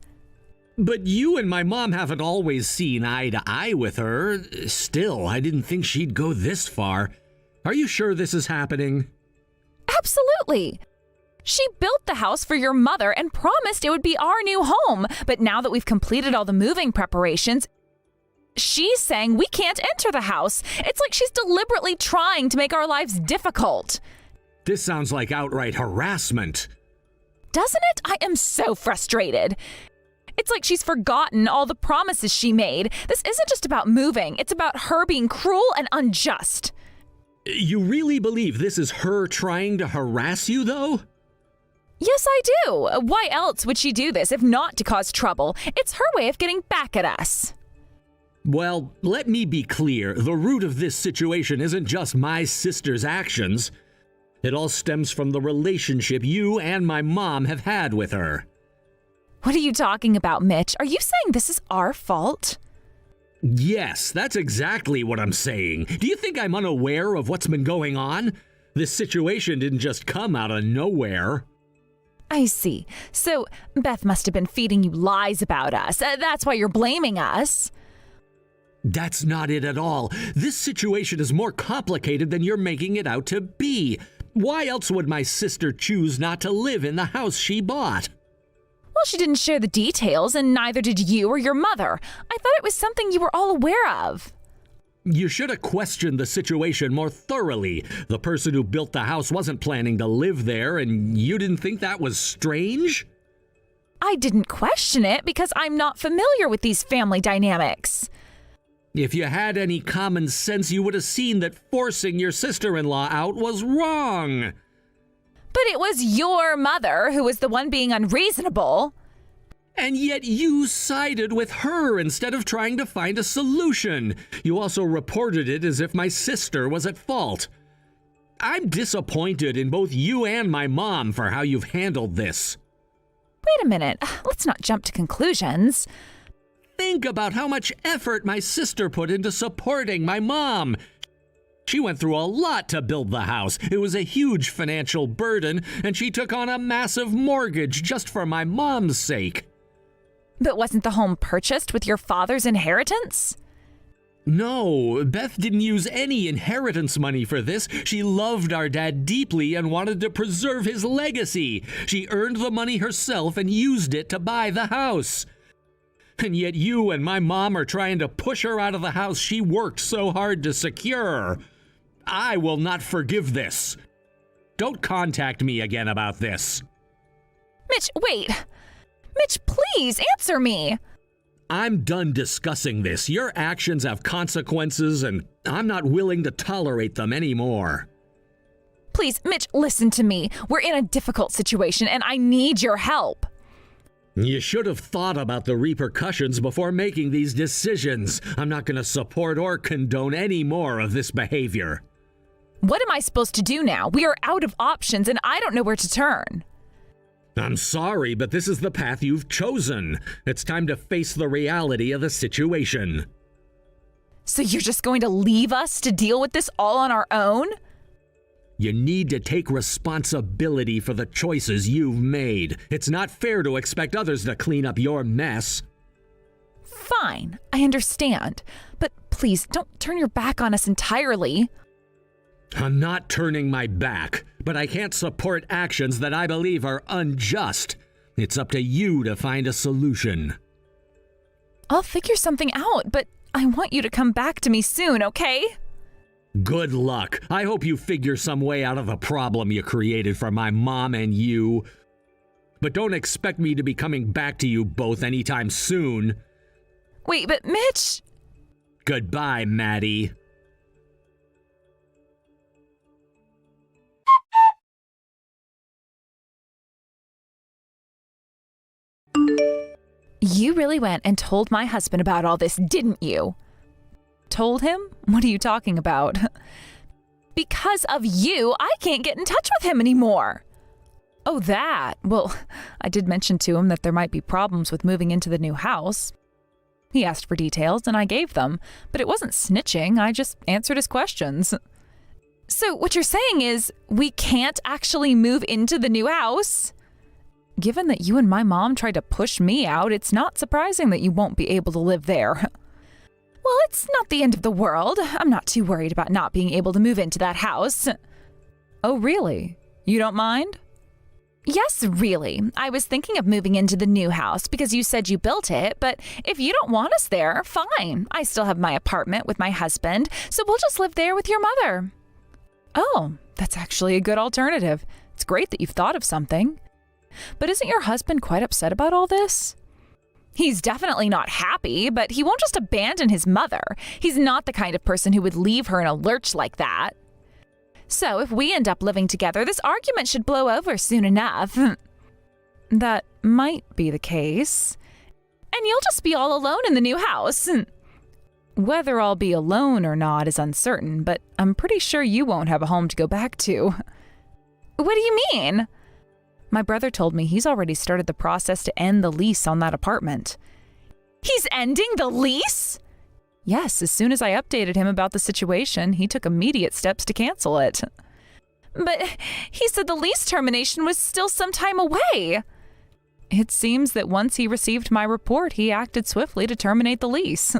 But you and my mom haven't always seen eye to eye with her. Still, I didn't think she'd go this far. Are you sure this is happening? Absolutely. She built the house for your mother and promised it would be our new home. But now that we've completed all the moving preparations, she's saying we can't enter the house. It's like she's deliberately trying to make our lives difficult. This sounds like outright harassment. Doesn't it? I am so frustrated. It's like she's forgotten all the promises she made. This isn't just about moving. It's about her being cruel and unjust. You really believe this is her trying to harass you, though? Yes, I do. Why else would she do this if not to cause trouble? It's her way of getting back at us. Well, let me be clear. The root of this situation isn't just my sister's actions. It all stems from the relationship you and my mom have had with her. What are you talking about, Mitch? Are you saying this is our fault? Yes, that's exactly what I'm saying. Do you think I'm unaware of what's been going on? This situation didn't just come out of nowhere. I see. So Beth must have been feeding you lies about us. That's why you're blaming us. That's not it at all. This situation is more complicated than you're making it out to be. Why else would my sister choose not to live in the house she bought? Well, she didn't share the details, and neither did you or your mother. I thought it was something you were all aware of. You should have questioned the situation more thoroughly. The person who built the house wasn't planning to live there, and you didn't think that was strange? I didn't question it because I'm not familiar with these family dynamics. If you had any common sense, you would have seen that forcing your sister-in-law out was wrong. But it was your mother who was the one being unreasonable. And yet you sided with her instead of trying to find a solution. You also reported it as if my sister was at fault. I'm disappointed in both you and my mom for how you've handled this. Wait a minute. Let's not jump to conclusions. Think about how much effort my sister put into supporting my mom. She went through a lot to build the house. It was a huge financial burden, and she took on a massive mortgage just for my mom's sake. But wasn't the home purchased with your father's inheritance? No, Beth didn't use any inheritance money for this. She loved our dad deeply and wanted to preserve his legacy. She earned the money herself and used it to buy the house. And yet you and my mom are trying to push her out of the house she worked so hard to secure. I will not forgive this. Don't contact me again about this. Mitch, wait. Mitch, please answer me. I'm done discussing this. Your actions have consequences, and I'm not willing to tolerate them anymore. Please, Mitch, listen to me. We're in a difficult situation, and I need your help. You should have thought about the repercussions before making these decisions. I'm not going to support or condone any more of this behavior. What am I supposed to do now? We are out of options, and I don't know where to turn. I'm sorry, but this is the path you've chosen. It's time to face the reality of the situation. So you're just going to leave us to deal with this all on our own? You need to take responsibility for the choices you've made. It's not fair to expect others to clean up your mess. Fine, I understand. But please, don't turn your back on us entirely. I'm not turning my back, but I can't support actions that I believe are unjust. It's up to you to find a solution. I'll figure something out, but I want you to come back to me soon, okay? Good luck. I hope you figure some way out of the problem you created for my mom and you. But don't expect me to be coming back to you both anytime soon. Wait, but Mitch... Goodbye, Maddy. You really went and told my husband about all this, didn't you? Told him? What are you talking about? Because of you, I can't get in touch with him anymore. Oh, that. Well, I did mention to him that there might be problems with moving into the new house. He asked for details and I gave them, but it wasn't snitching. I just answered his questions. So what you're saying is we can't actually move into the new house? Given that you and my mom tried to push me out, it's not surprising that you won't be able to live there. Well, it's not the end of the world. I'm not too worried about not being able to move into that house. Oh, really? You don't mind? Yes, really. I was thinking of moving into the new house because you said you built it, but if you don't want us there, fine. I still have my apartment with my husband, so we'll just live there with your mother. Oh, that's actually a good alternative. It's great that you've thought of something. But isn't your husband quite upset about all this? He's definitely not happy, but he won't just abandon his mother. He's not the kind of person who would leave her in a lurch like that. So if we end up living together, this argument should blow over soon enough. That might be the case. And you'll just be all alone in the new house. Whether I'll be alone or not is uncertain, but I'm pretty sure you won't have a home to go back to. What do you mean? My brother told me he's already started the process to end the lease on that apartment. He's ending the lease? Yes, as soon as I updated him about the situation, he took immediate steps to cancel it. But he said the lease termination was still some time away. It seems that once he received my report, he acted swiftly to terminate the lease.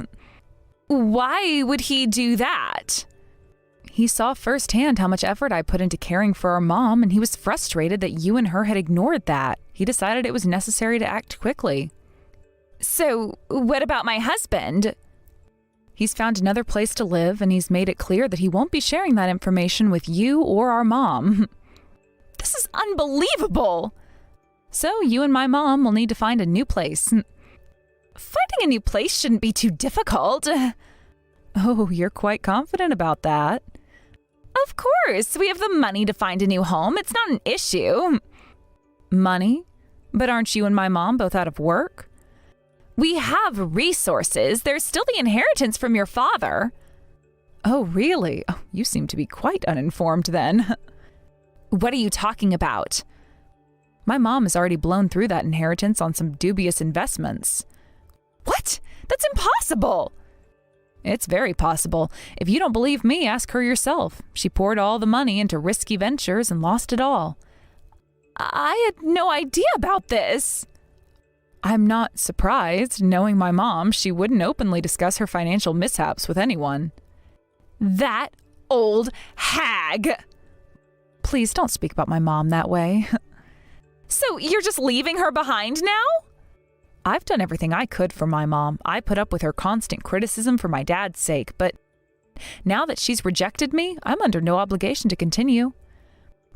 Why would he do that? He saw firsthand how much effort I put into caring for our mom, and he was frustrated that you and her had ignored that. He decided it was necessary to act quickly. So, what about my husband? He's found another place to live, and he's made it clear that he won't be sharing that information with you or our mom. This is unbelievable! So, you and my mom will need to find a new place. Finding a new place shouldn't be too difficult. Oh, you're quite confident about that. Of course, we have the money to find a new home. It's not an issue. Money? But aren't you and my mom both out of work? We have resources. There's still the inheritance from your father. Oh, really? Oh, you seem to be quite uninformed then. What are you talking about? My mom has already blown through that inheritance on some dubious investments. What? That's impossible! It's very possible. If you don't believe me, ask her yourself. She poured all the money into risky ventures and lost it all. I had no idea about this. I'm not surprised. Knowing my mom, she wouldn't openly discuss her financial mishaps with anyone. That old hag! Please don't speak about my mom that way. So you're just leaving her behind now? I've done everything I could for my mom. I put up with her constant criticism for my dad's sake, but now that she's rejected me, I'm under no obligation to continue.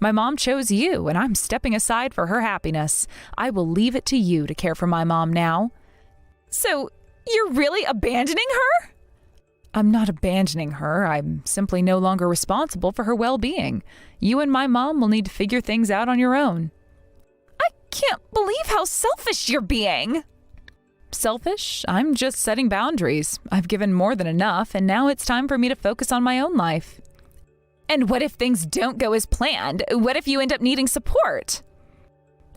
My mom chose you, and I'm stepping aside for her happiness. I will leave it to you to care for my mom now. So, you're really abandoning her? I'm not abandoning her. I'm simply no longer responsible for her well-being. You and my mom will need to figure things out on your own. I can't believe how selfish you're being. Selfish? I'm just setting boundaries. I've given more than enough, and now it's time for me to focus on my own life. And what if things don't go as planned? What if you end up needing support?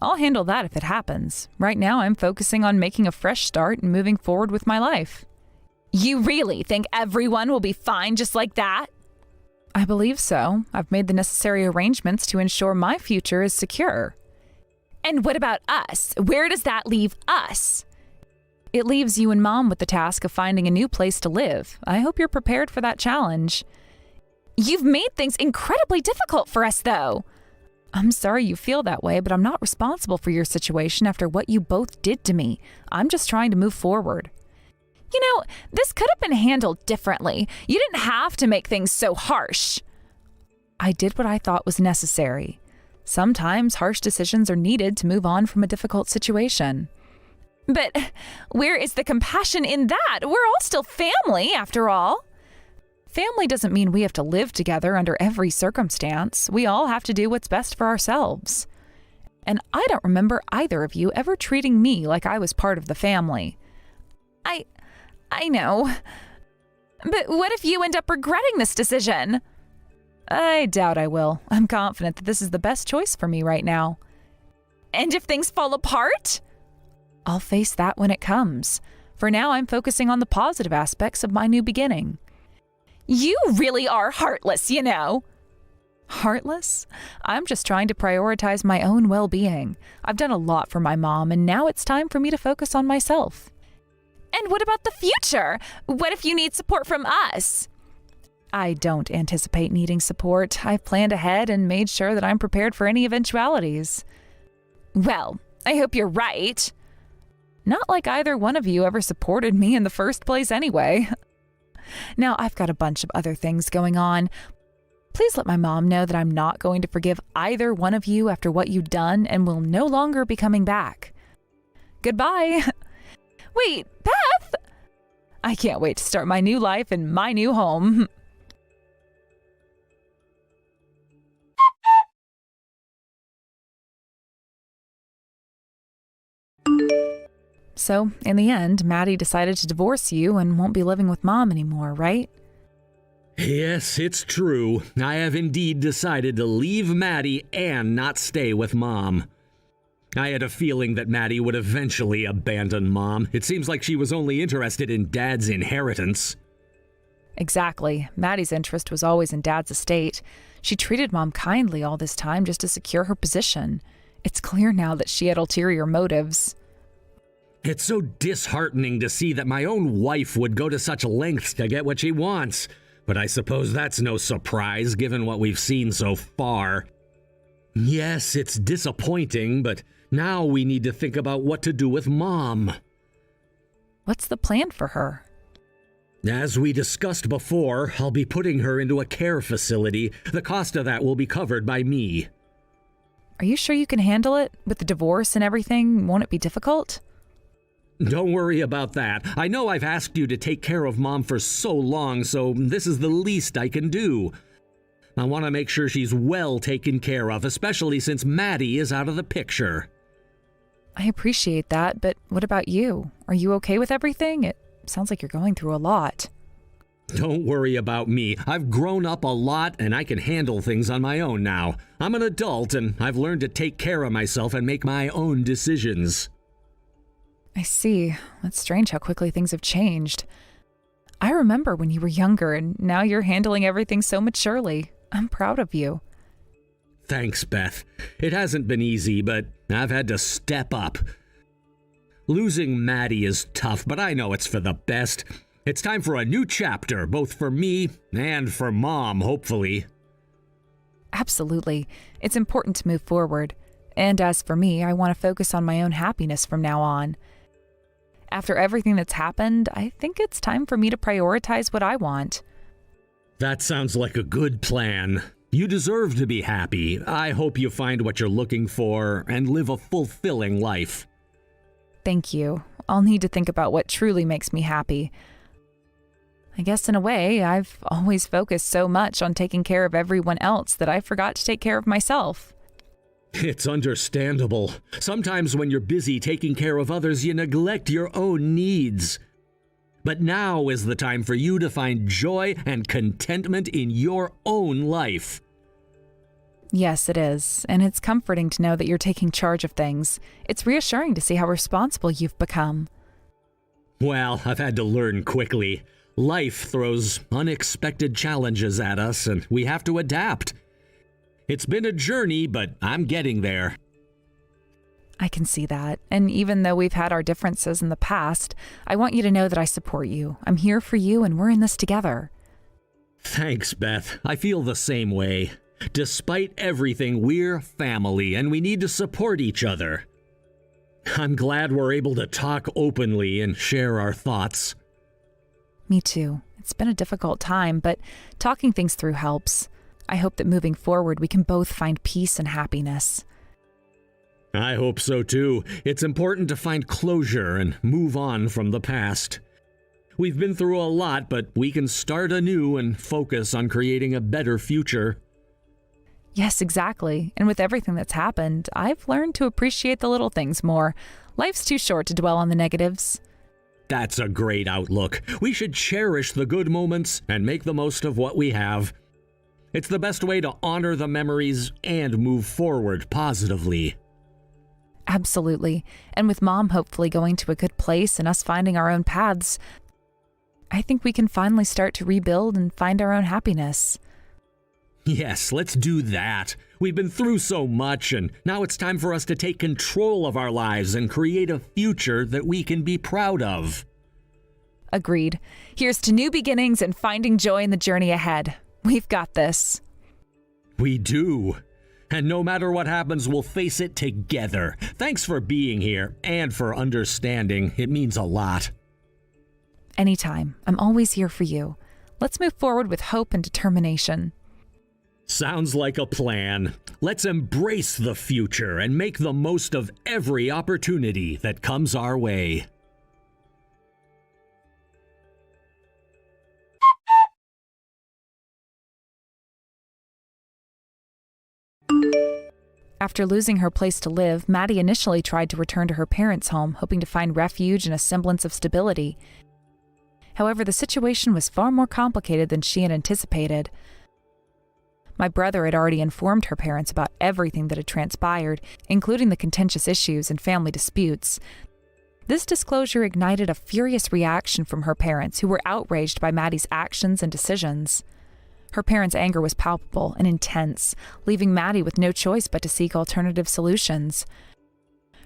I'll handle that if it happens. Right now, I'm focusing on making a fresh start and moving forward with my life. You really think everyone will be fine just like that? I believe so. I've made the necessary arrangements to ensure my future is secure. And what about us? Where does that leave us? It leaves you and Mom with the task of finding a new place to live. I hope you're prepared for that challenge. You've made things incredibly difficult for us, though. I'm sorry you feel that way, but I'm not responsible for your situation after what you both did to me. I'm just trying to move forward. This could have been handled differently. You didn't have to make things so harsh. I did what I thought was necessary. Sometimes harsh decisions are needed to move on from a difficult situation. But where is the compassion in that? We're all still family, after all. Family doesn't mean we have to live together under every circumstance. We all have to do what's best for ourselves. And I don't remember either of you ever treating me like I was part of the family. I know. But what if you end up regretting this decision? I doubt I will. I'm confident that this is the best choice for me right now. And if things fall apart? I'll face that when it comes. For now, I'm focusing on the positive aspects of my new beginning. You really are heartless, Heartless? I'm just trying to prioritize my own well-being. I've done a lot for my mom, and now it's time for me to focus on myself. And what about the future? What if you need support from us? I don't anticipate needing support. I've planned ahead and made sure that I'm prepared for any eventualities. Well, I hope you're right. Not like either one of you ever supported me in the first place anyway. Now, I've got a bunch of other things going on. Please let my mom know that I'm not going to forgive either one of you after what you've done and will no longer be coming back. Goodbye. Wait, Beth! I can't wait to start my new life in my new home. So, in the end, Maddy decided to divorce you and won't be living with Mom anymore, right? Yes, it's true. I have indeed decided to leave Maddy and not stay with Mom. I had a feeling that Maddy would eventually abandon Mom. It seems like she was only interested in Dad's inheritance. Exactly. Maddy's interest was always in Dad's estate. She treated Mom kindly all this time just to secure her position. It's clear now that she had ulterior motives. It's so disheartening to see that my own wife would go to such lengths to get what she wants. But I suppose that's no surprise given what we've seen so far. Yes, it's disappointing, but now we need to think about what to do with Mom. What's the plan for her? As we discussed before, I'll be putting her into a care facility. The cost of that will be covered by me. Are you sure you can handle it? With the divorce and everything, won't it be difficult? Don't worry about that. I know I've asked you to take care of Mom for so long, so this is the least I can do. I want to make sure she's well taken care of, especially since Maddy is out of the picture. I appreciate that, but what about you? Are you okay with everything? It sounds like you're going through a lot. Don't worry about me. I've grown up a lot and I can handle things on my own now. I'm an adult and I've learned to take care of myself and make my own decisions. I see. That's strange how quickly things have changed. I remember when you were younger and now you're handling everything so maturely. I'm proud of you. Thanks, Beth. It hasn't been easy, but I've had to step up. Losing Maddy is tough, but I know it's for the best. It's time for a new chapter, both for me and for Mom, hopefully. Absolutely. It's important to move forward. And as for me, I want to focus on my own happiness from now on. After everything that's happened, I think it's time for me to prioritize what I want. That sounds like a good plan. You deserve to be happy. I hope you find what you're looking for and live a fulfilling life. Thank you. I'll need to think about what truly makes me happy. I guess in a way, I've always focused so much on taking care of everyone else that I forgot to take care of myself. It's understandable. Sometimes when you're busy taking care of others, you neglect your own needs. But now is the time for you to find joy and contentment in your own life. Yes, it is. And it's comforting to know that you're taking charge of things. It's reassuring to see how responsible you've become. Well, I've had to learn quickly. Life throws unexpected challenges at us, and we have to adapt. It's been a journey, but I'm getting there. I can see that. And even though we've had our differences in the past, I want you to know that I support you. I'm here for you, and we're in this together. Thanks, Beth. I feel the same way. Despite everything, we're family, and we need to support each other. I'm glad we're able to talk openly and share our thoughts. Me too. It's been a difficult time, but talking things through helps. I hope that moving forward, we can both find peace and happiness. I hope so too. It's important to find closure and move on from the past. We've been through a lot, but we can start anew and focus on creating a better future. Yes, exactly. And with everything that's happened, I've learned to appreciate the little things more. Life's too short to dwell on the negatives. That's a great outlook. We should cherish the good moments and make the most of what we have. It's the best way to honor the memories and move forward positively. Absolutely. And with Mom hopefully going to a good place and us finding our own paths, I think we can finally start to rebuild and find our own happiness. Yes, let's do that. We've been through so much, and now it's time for us to take control of our lives and create a future that we can be proud of. Agreed. Here's to new beginnings and finding joy in the journey ahead. We've got this. We do. And no matter what happens, we'll face it together. Thanks for being here and for understanding. It means a lot. Anytime. I'm always here for you. Let's move forward with hope and determination. Sounds like a plan. Let's embrace the future and make the most of every opportunity that comes our way. After losing her place to live, Maddy initially tried to return to her parents' home, hoping to find refuge and a semblance of stability. However, the situation was far more complicated than she had anticipated. My brother had already informed her parents about everything that had transpired, including the contentious issues and family disputes. This disclosure ignited a furious reaction from her parents, who were outraged by Maddy's actions and decisions. Her parents' anger was palpable and intense, leaving Maddy with no choice but to seek alternative solutions.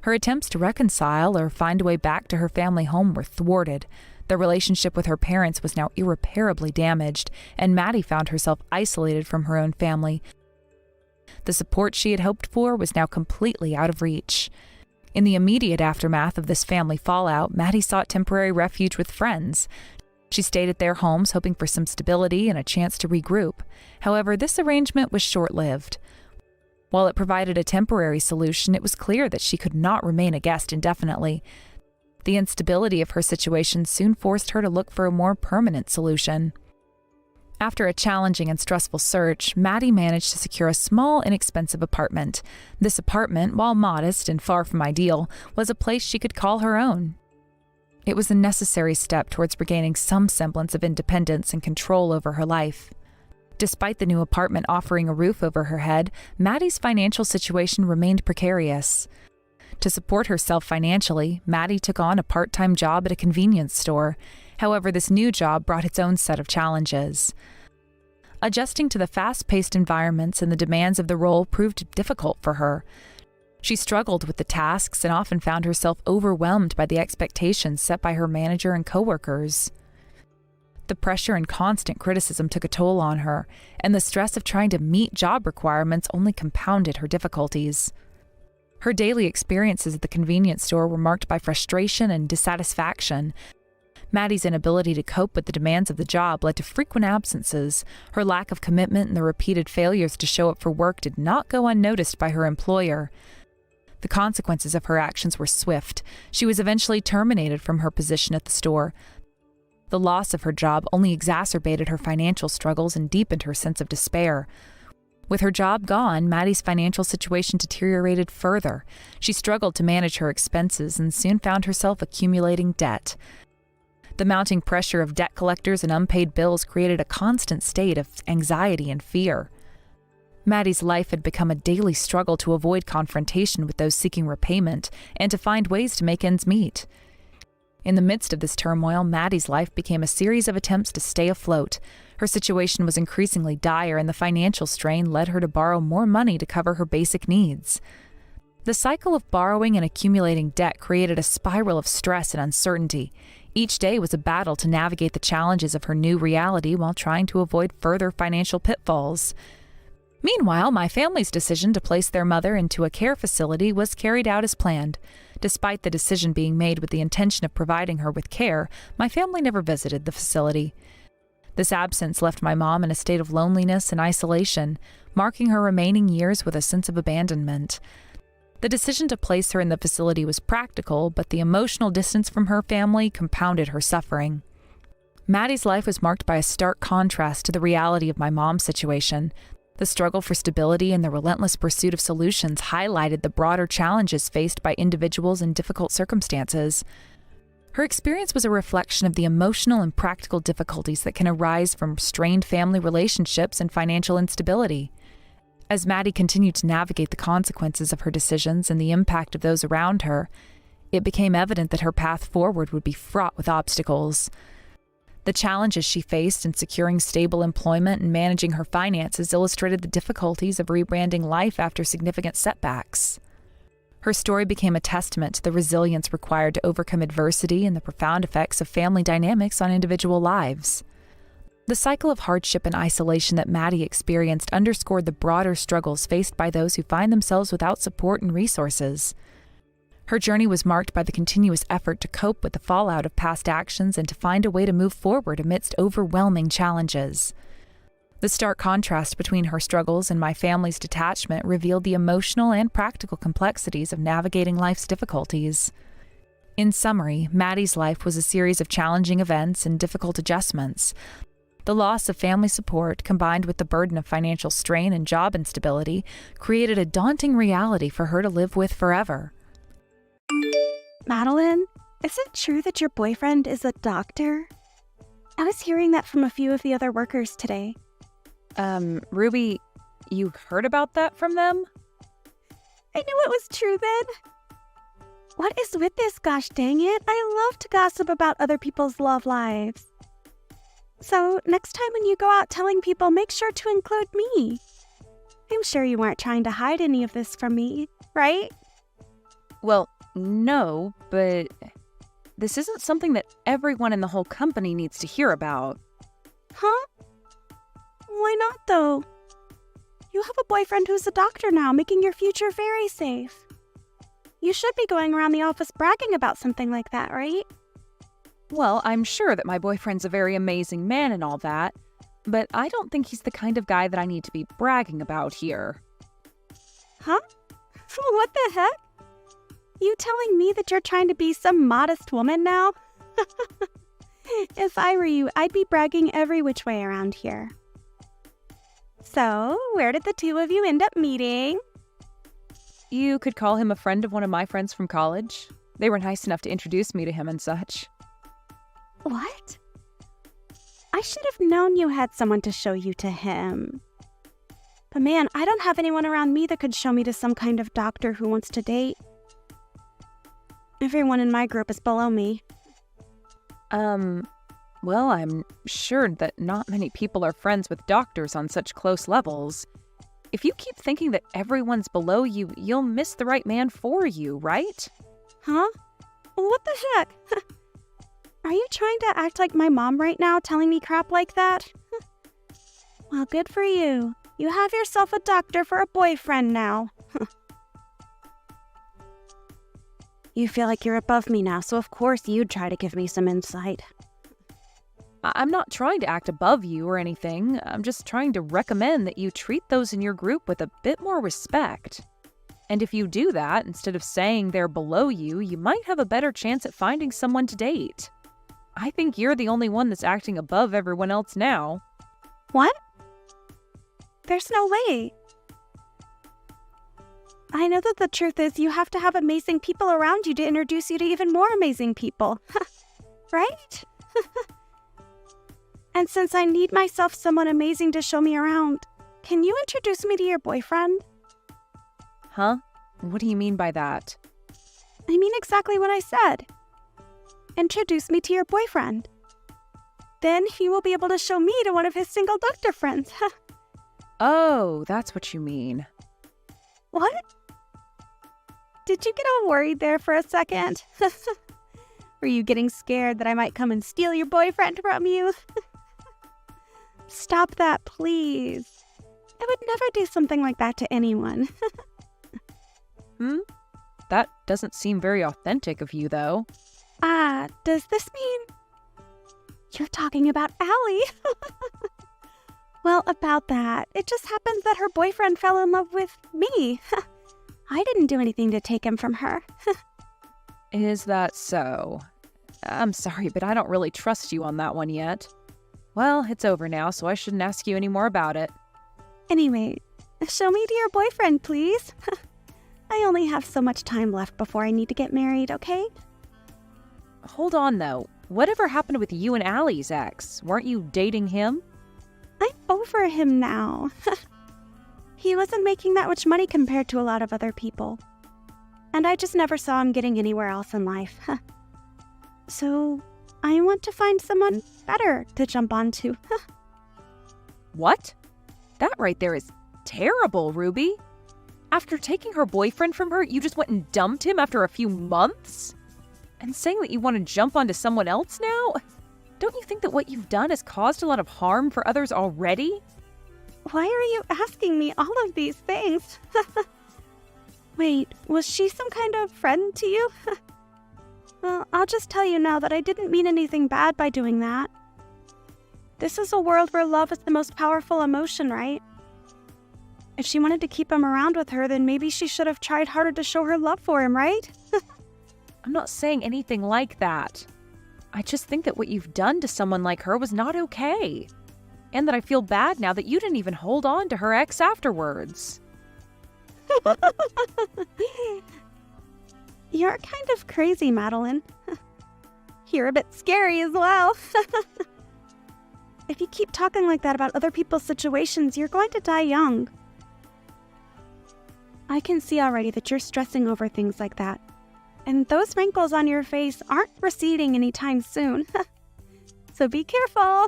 Her attempts to reconcile or find a way back to her family home were thwarted. The relationship with her parents was now irreparably damaged, and Maddy found herself isolated from her own family. The support she had hoped for was now completely out of reach. In the immediate aftermath of this family fallout, Maddy sought temporary refuge with friends. She stayed at their homes, hoping for some stability and a chance to regroup. However, this arrangement was short-lived. While it provided a temporary solution, it was clear that she could not remain a guest indefinitely. The instability of her situation soon forced her to look for a more permanent solution. After a challenging and stressful search, Maddy managed to secure a small, inexpensive apartment. This apartment, while modest and far from ideal, was a place she could call her own. It was a necessary step towards regaining some semblance of independence and control over her life. Despite the new apartment offering a roof over her head, Maddy's financial situation remained precarious. To support herself financially, Maddy took on a part-time job at a convenience store. However, this new job brought its own set of challenges. Adjusting to the fast-paced environments and the demands of the role proved difficult for her. She struggled with the tasks and often found herself overwhelmed by the expectations set by her manager and coworkers. The pressure and constant criticism took a toll on her, and the stress of trying to meet job requirements only compounded her difficulties. Her daily experiences at the convenience store were marked by frustration and dissatisfaction. Maddy's inability to cope with the demands of the job led to frequent absences. Her lack of commitment and the repeated failures to show up for work did not go unnoticed by her employer. The consequences of her actions were swift. She was eventually terminated from her position at the store. The loss of her job only exacerbated her financial struggles and deepened her sense of despair. With her job gone, Maddy's financial situation deteriorated further. She struggled to manage her expenses and soon found herself accumulating debt. The mounting pressure of debt collectors and unpaid bills created a constant state of anxiety and fear. Maddy's life had become a daily struggle to avoid confrontation with those seeking repayment and to find ways to make ends meet. In the midst of this turmoil, Maddy's life became a series of attempts to stay afloat. Her situation was increasingly dire, and the financial strain led her to borrow more money to cover her basic needs. The cycle of borrowing and accumulating debt created a spiral of stress and uncertainty. Each day was a battle to navigate the challenges of her new reality while trying to avoid further financial pitfalls. Meanwhile, my family's decision to place their mother into a care facility was carried out as planned. Despite the decision being made with the intention of providing her with care, my family never visited the facility. This absence left my mom in a state of loneliness and isolation, marking her remaining years with a sense of abandonment. The decision to place her in the facility was practical, but the emotional distance from her family compounded her suffering. Maddy's life was marked by a stark contrast to the reality of my mom's situation. The struggle for stability and the relentless pursuit of solutions highlighted the broader challenges faced by individuals in difficult circumstances. Her experience was a reflection of the emotional and practical difficulties that can arise from strained family relationships and financial instability. As Maddy continued to navigate the consequences of her decisions and the impact of those around her, it became evident that her path forward would be fraught with obstacles. The challenges she faced in securing stable employment and managing her finances illustrated the difficulties of rebranding life after significant setbacks. Her story became a testament to the resilience required to overcome adversity and the profound effects of family dynamics on individual lives. The cycle of hardship and isolation that Maddy experienced underscored the broader struggles faced by those who find themselves without support and resources. Her journey was marked by the continuous effort to cope with the fallout of past actions and to find a way to move forward amidst overwhelming challenges. The stark contrast between her struggles and my family's detachment revealed the emotional and practical complexities of navigating life's difficulties. In summary, Maddy's life was a series of challenging events and difficult adjustments. The loss of family support, combined with the burden of financial strain and job instability, created a daunting reality for her to live with forever. Madeline, is it true that your boyfriend is a doctor? I was hearing that from a few of the other workers today. Ruby, you heard about that from them? I knew it was true then. What is with this, gosh dang it? I love to gossip about other people's love lives. So, next time when you go out telling people, make sure to include me. I'm sure you weren't trying to hide any of this from me, right? Well, no, but this isn't something that everyone in the whole company needs to hear about. Huh? Why not, though? You have a boyfriend who's a doctor now, making your future very safe. You should be going around the office bragging about something like that, right? Well, I'm sure that my boyfriend's a very amazing man and all that, but I don't think he's the kind of guy that I need to be bragging about here. Huh? What the heck? You telling me that you're trying to be some modest woman now? If I were you, I'd be bragging every which way around here. So, where did the two of you end up meeting? You could call him a friend of one of my friends from college. They were nice enough to introduce me to him and such. What? I should have known you had someone to show you to him. But man, I don't have anyone around me that could show me to some kind of doctor who wants to date. Everyone in my group is below me. Well, I'm sure that not many people are friends with doctors on such close levels. If you keep thinking that everyone's below you, you'll miss the right man for you, right? Huh? What the heck? Are you trying to act like my mom right now, telling me crap like that? Well, good for you. You have yourself a doctor for a boyfriend now. You feel like you're above me now, so of course you'd try to give me some insight. I'm not trying to act above you or anything. I'm just trying to recommend that you treat those in your group with a bit more respect. And if you do that, instead of saying they're below you, you might have a better chance at finding someone to date. I think you're the only one that's acting above everyone else now. What? There's no way. I know that the truth is you have to have amazing people around you to introduce you to even more amazing people. Right? And since I need myself someone amazing to show me around, can you introduce me to your boyfriend? Huh? What do you mean by that? I mean exactly what I said. Introduce me to your boyfriend. Then he will be able to show me to one of his single doctor friends. Oh, that's what you mean. What? Did you get all worried there for a second? Were you getting scared that I might come and steal your boyfriend from you? Stop that, please. I would never do something like that to anyone. That doesn't seem very authentic of you, though. Does this mean you're talking about Allie? Well, about that, it just happens that her boyfriend fell in love with me. I didn't do anything to take him from her. Is that so? I'm sorry, but I don't really trust you on that one yet. Well, it's over now, so I shouldn't ask you any more about it. Anyway, show me to your boyfriend, please. I only have so much time left before I need to get married, okay? Hold on, though. Whatever happened with you and Allie's ex? Weren't you dating him? I'm over him now. He wasn't making that much money compared to a lot of other people. And I just never saw him getting anywhere else in life. So, I want to find someone better to jump onto. What? That right there is terrible, Ruby. After taking her boyfriend from her, you just went and dumped him after a few months? And saying that you want to jump onto someone else now? Don't you think that what you've done has caused a lot of harm for others already? Why are you asking me all of these things? Wait, was she some kind of friend to you? Well, I'll just tell you now that I didn't mean anything bad by doing that. This is a world where love is the most powerful emotion, right? If she wanted to keep him around with her, then maybe she should have tried harder to show her love for him, right? I'm not saying anything like that. I just think that what you've done to someone like her was not okay. And that I feel bad now that you didn't even hold on to her ex afterwards. You're kind of crazy, Madeline. You're a bit scary as well. If you keep talking like that about other people's situations, you're going to die young. I can see already that you're stressing over things like that. And those wrinkles on your face aren't receding anytime soon. So be careful.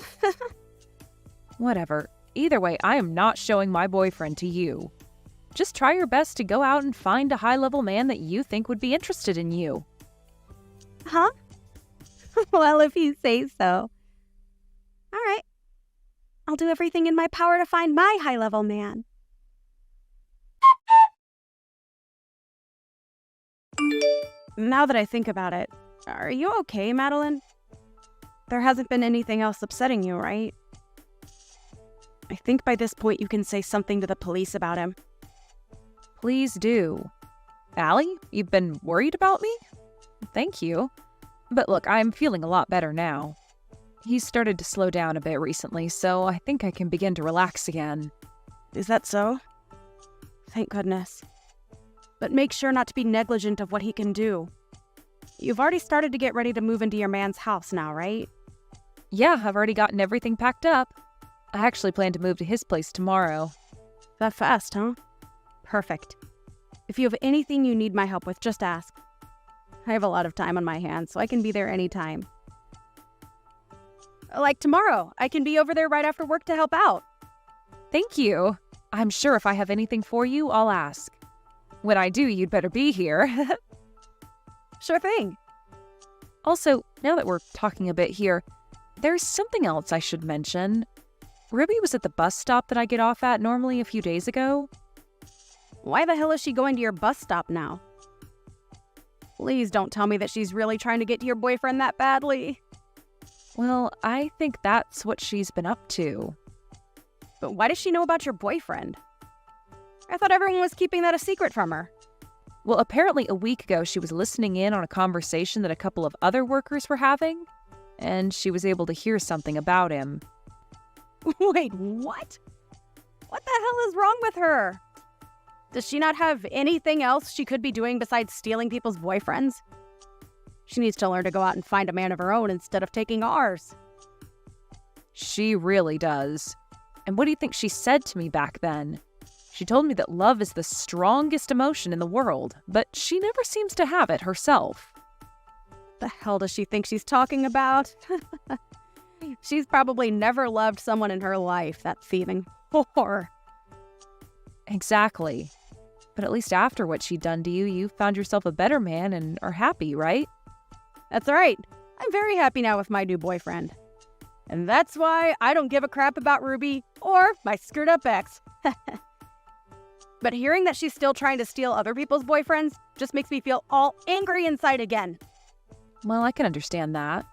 Whatever. Either way, I am not showing my boyfriend to you. Just try your best to go out and find a high-level man that you think would be interested in you. Huh? Well, if you say so. All right. I'll do everything in my power to find my high-level man. Now that I think about it, are you okay, Madeline? There hasn't been anything else upsetting you, right? I think by this point you can say something to the police about him. Please do. Allie, you've been worried about me? Thank you. But look, I'm feeling a lot better now. He's started to slow down a bit recently, so I think I can begin to relax again. Is that so? Thank goodness. But make sure not to be negligent of what he can do. You've already started to get ready to move into your man's house now, right? Yeah, I've already gotten everything packed up. I actually plan to move to his place tomorrow. That fast, huh? Perfect. If you have anything you need my help with, just ask. I have a lot of time on my hands, so I can be there anytime. Like tomorrow, I can be over there right after work to help out. Thank you. I'm sure if I have anything for you, I'll ask. When I do, you'd better be here. Sure thing. Also, now that we're talking a bit here, there's something else I should mention. Ruby was at the bus stop that I get off at normally a few days ago. Why the hell is she going to your bus stop now? Please don't tell me that she's really trying to get to your boyfriend that badly. Well, I think that's what she's been up to. But why does she know about your boyfriend? I thought everyone was keeping that a secret from her. Well, apparently a week ago she was listening in on a conversation that a couple of other workers were having, and she was able to hear something about him. Wait, what? What the hell is wrong with her? Does she not have anything else she could be doing besides stealing people's boyfriends? She needs to learn to go out and find a man of her own instead of taking ours. She really does. And what do you think she said to me back then? She told me that love is the strongest emotion in the world, but she never seems to have it herself. The hell does she think she's talking about? She's probably never loved someone in her life, that thieving whore. Exactly. But at least after what she'd done to you, you found yourself a better man and are happy, right? That's right. I'm very happy now with my new boyfriend. And that's why I don't give a crap about Ruby or my screwed up ex. But hearing that she's still trying to steal other people's boyfriends just makes me feel all angry inside again. Well, I can understand that.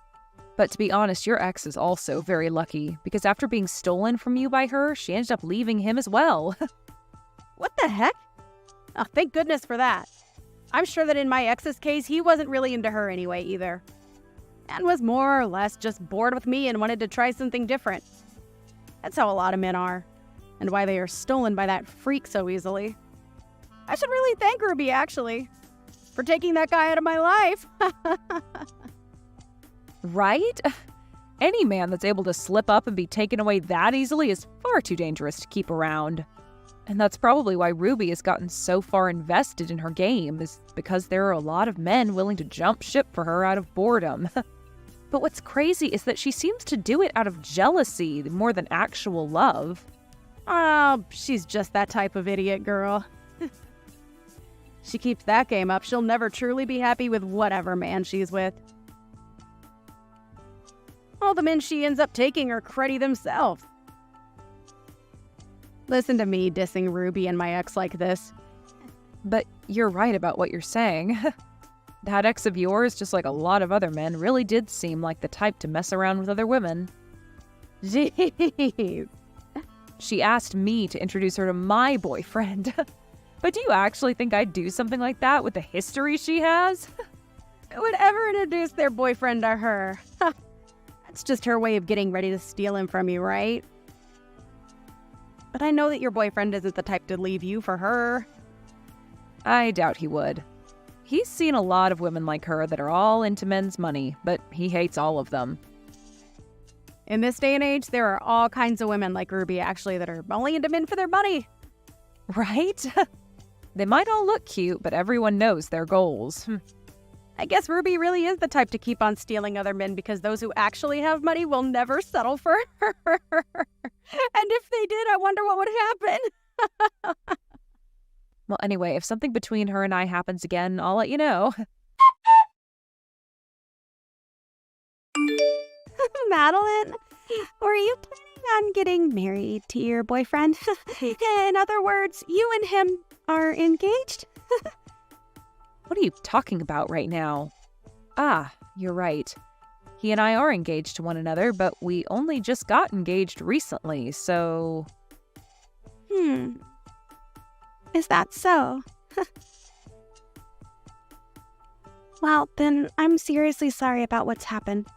But to be honest, your ex is also very lucky, because after being stolen from you by her, she ended up leaving him as well. What the heck? Oh, thank goodness for that. I'm sure that in my ex's case, he wasn't really into her anyway either. And was more or less just bored with me and wanted to try something different. That's how a lot of men are, and why they are stolen by that freak so easily. I should really thank Ruby, actually, for taking that guy out of my life. Right? Any man that's able to slip up and be taken away that easily is far too dangerous to keep around. And that's probably why Ruby has gotten so far invested in her game, is because there are a lot of men willing to jump ship for her out of boredom. But what's crazy is that she seems to do it out of jealousy more than actual love. Oh, she's just that type of idiot girl. She keeps that game up, she'll never truly be happy with whatever man she's with. All the men she ends up taking are cruddy themselves. Listen to me dissing Ruby and my ex like this. But you're right about what you're saying. That ex of yours, just like a lot of other men, really did seem like the type to mess around with other women. Jeez. She asked me to introduce her to my boyfriend. But do you actually think I'd do something like that with the history she has? Who would ever introduce their boyfriend to her? That's just her way of getting ready to steal him from you, right? But I know that your boyfriend isn't the type to leave you for her. I doubt he would. He's seen a lot of women like her that are all into men's money, but he hates all of them. In this day and age, there are all kinds of women like Ruby, actually, that are only into men for their money. Right? They might all look cute, but everyone knows their goals. I guess Ruby really is the type to keep on stealing other men because those who actually have money will never settle for her. And if they did, I wonder what would happen. Well, anyway, if something between her and I happens again, I'll let you know. Madeline, were you planning on getting married to your boyfriend? In other words, you and him are engaged? What are you talking about right now? Ah, you're right. He and I are engaged to one another, but we only just got engaged recently, so... Is that so? Well, then I'm seriously sorry about what's happened.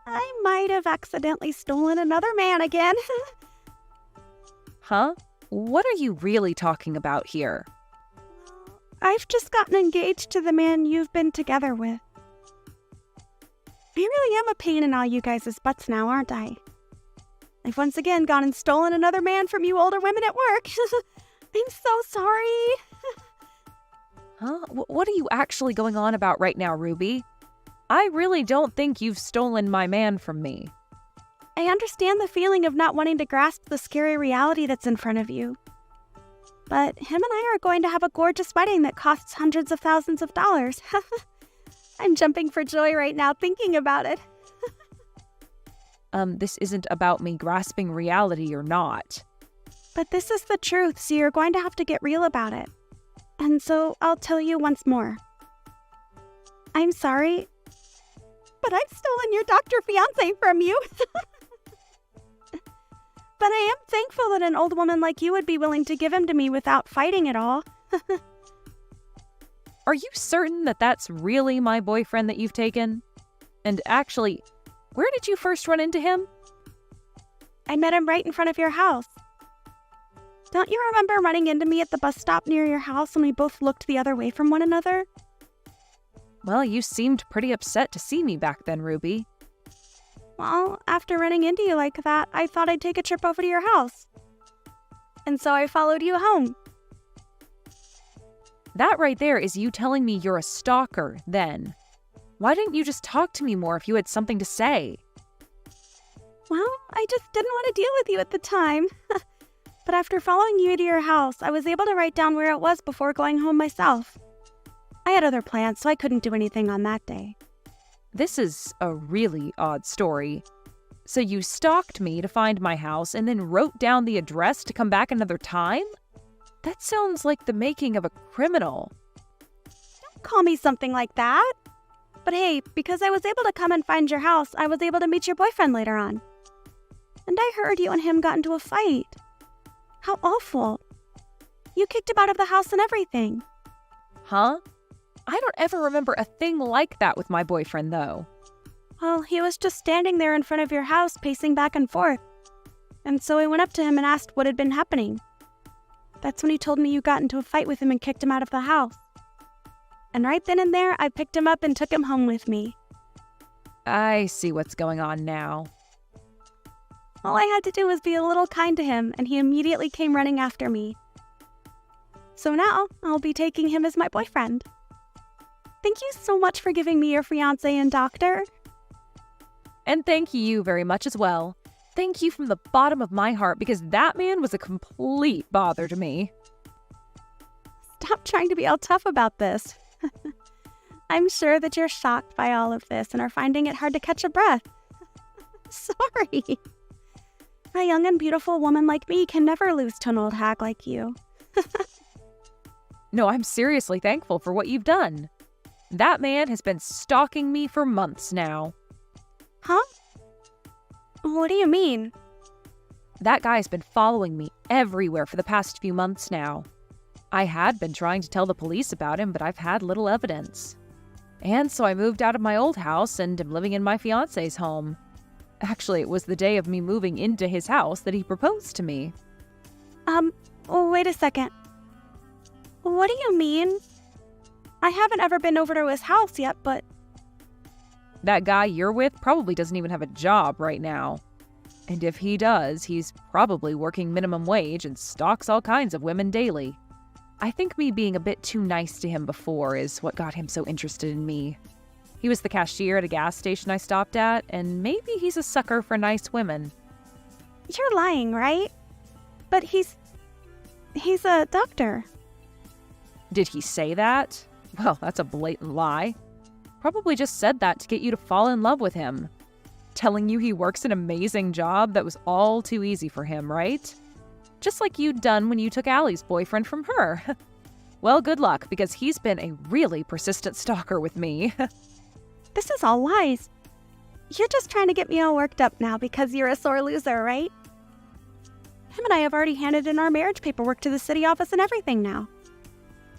I might have accidentally stolen another man again. Huh? What are you really talking about here? I've just gotten engaged to the man you've been together with. I really am a pain in all you guys' butts now, aren't I? I've once again gone and stolen another man from you older women at work. I'm so sorry. Huh? What are you actually going on about right now, Ruby? I really don't think you've stolen my man from me. I understand the feeling of not wanting to grasp the scary reality that's in front of you. But him and I are going to have a gorgeous wedding that costs hundreds of thousands of dollars. I'm jumping for joy right now thinking about it. This isn't about me grasping reality or not. But this is the truth, so you're going to have to get real about it. And so I'll tell you once more. I'm sorry, but I've stolen your Dr. Fiancé from you. But I am thankful that an old woman like you would be willing to give him to me without fighting at all. Are you certain that that's really my boyfriend that you've taken? And actually, where did you first run into him? I met him right in front of your house. Don't you remember running into me at the bus stop near your house when we both looked the other way from one another? Well, you seemed pretty upset to see me back then, Ruby. Well, after running into you like that, I thought I'd take a trip over to your house. And so I followed you home. That right there is you telling me you're a stalker, then. Why didn't you just talk to me more if you had something to say? Well, I just didn't want to deal with you at the time. But after following you to your house, I was able to write down where it was before going home myself. I had other plans, so I couldn't do anything on that day. This is a really odd story. So you stalked me to find my house and then wrote down the address to come back another time? That sounds like the making of a criminal. Don't call me something like that. But hey, because I was able to come and find your house, I was able to meet your boyfriend later on. And I heard you and him got into a fight. How awful. You kicked him out of the house and everything. Huh? I don't ever remember a thing like that with my boyfriend, though. Well, he was just standing there in front of your house, pacing back and forth. And so I went up to him and asked what had been happening. That's when he told me you got into a fight with him and kicked him out of the house. And right then and there, I picked him up and took him home with me. I see what's going on now. All I had to do was be a little kind to him, and he immediately came running after me. So now, I'll be taking him as my boyfriend. Thank you so much for giving me your fiancé and doctor. And thank you very much as well. Thank you from the bottom of my heart, because that man was a complete bother to me. Stop trying to be all tough about this. I'm sure that you're shocked by all of this and are finding it hard to catch a breath. Sorry. A young and beautiful woman like me can never lose to an old hag like you. No, I'm seriously thankful for what you've done. That man has been stalking me for months now. Huh? What do you mean? That guy's been following me everywhere for the past few months now. I had been trying to tell the police about him, but I've had little evidence. And so I moved out of my old house and am living in my fiancé's home. Actually, it was the day of me moving into his house that he proposed to me. Wait a second. What do you mean? I haven't ever been over to his house yet, but... That guy you're with probably doesn't even have a job right now. And if he does, he's probably working minimum wage and stalks all kinds of women daily. I think me being a bit too nice to him before is what got him so interested in me. He was the cashier at a gas station I stopped at, and maybe he's a sucker for nice women. You're lying, right? But he's a doctor. Did he say that? Well, that's a blatant lie. Probably just said that to get you to fall in love with him. Telling you he works an amazing job that was all too easy for him, right? Just like you'd done when you took Allie's boyfriend from her. Well, good luck, because he's been a really persistent stalker with me. This is all lies. You're just trying to get me all worked up now because you're a sore loser, right? Him and I have already handed in our marriage paperwork to the city office and everything now.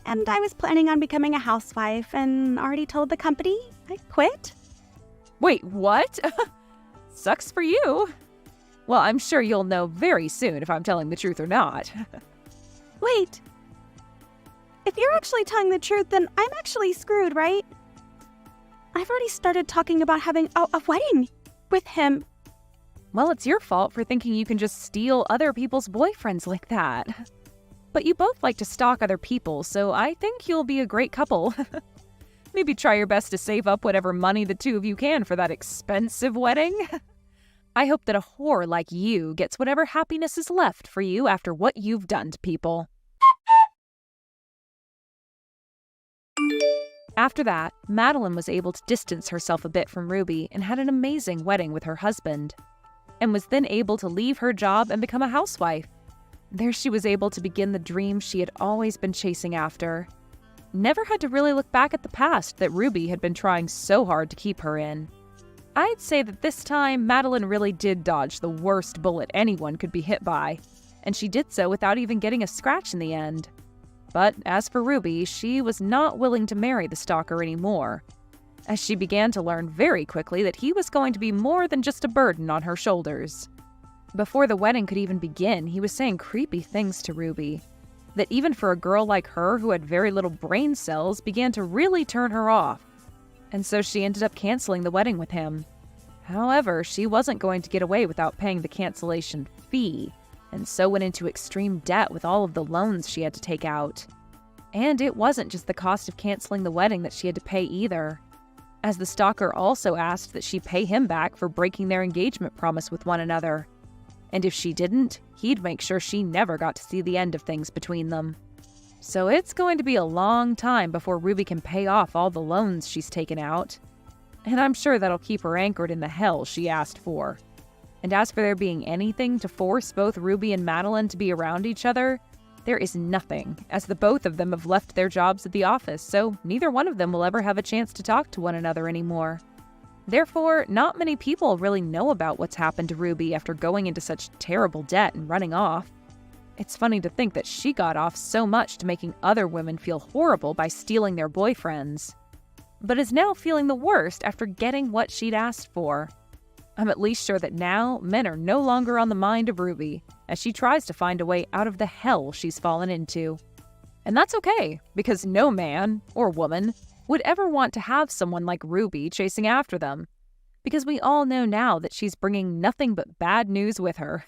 And I was planning on becoming a housewife and already told the company I quit. Wait, what? Sucks for you. Well, I'm sure you'll know very soon if I'm telling the truth or not. Wait. If you're actually telling the truth, then I'm actually screwed, right? I've already started talking about having a wedding with him. Well, it's your fault for thinking you can just steal other people's boyfriends like that. But you both like to stalk other people, so I think you'll be a great couple. Maybe try your best to save up whatever money the two of you can for that expensive wedding. I hope that a whore like you gets whatever happiness is left for you after what you've done to people. After that, Madeline was able to distance herself a bit from Ruby and had an amazing wedding with her husband, and was then able to leave her job and become a housewife. There she was able to begin the dream she had always been chasing after. Never had to really look back at the past that Ruby had been trying so hard to keep her in. I'd say that this time, Madeline really did dodge the worst bullet anyone could be hit by, and she did so without even getting a scratch in the end. But as for Ruby, she was not willing to marry the stalker anymore, as she began to learn very quickly that he was going to be more than just a burden on her shoulders. Before the wedding could even begin, he was saying creepy things to Ruby, that even for a girl like her who had very little brain cells began to really turn her off, and so she ended up canceling the wedding with him. However, she wasn't going to get away without paying the cancellation fee, and so went into extreme debt with all of the loans she had to take out. And it wasn't just the cost of canceling the wedding that she had to pay either, as the stalker also asked that she pay him back for breaking their engagement promise with one another. And if she didn't, he'd make sure she never got to see the end of things between them. So it's going to be a long time before Ruby can pay off all the loans she's taken out. And I'm sure that'll keep her anchored in the hell she asked for. And as for there being anything to force both Ruby and Madeline to be around each other, there is nothing, as the both of them have left their jobs at the office, so neither one of them will ever have a chance to talk to one another anymore. Therefore, not many people really know about what's happened to Ruby after going into such terrible debt and running off. It's funny to think that she got off so much to making other women feel horrible by stealing their boyfriends, but is now feeling the worst after getting what she'd asked for. I'm at least sure that now men are no longer on the mind of Ruby, as she tries to find a way out of the hell she's fallen into. And that's okay, because no man, or woman, would ever want to have someone like Ruby chasing after them, because we all know now that she's bringing nothing but bad news with her.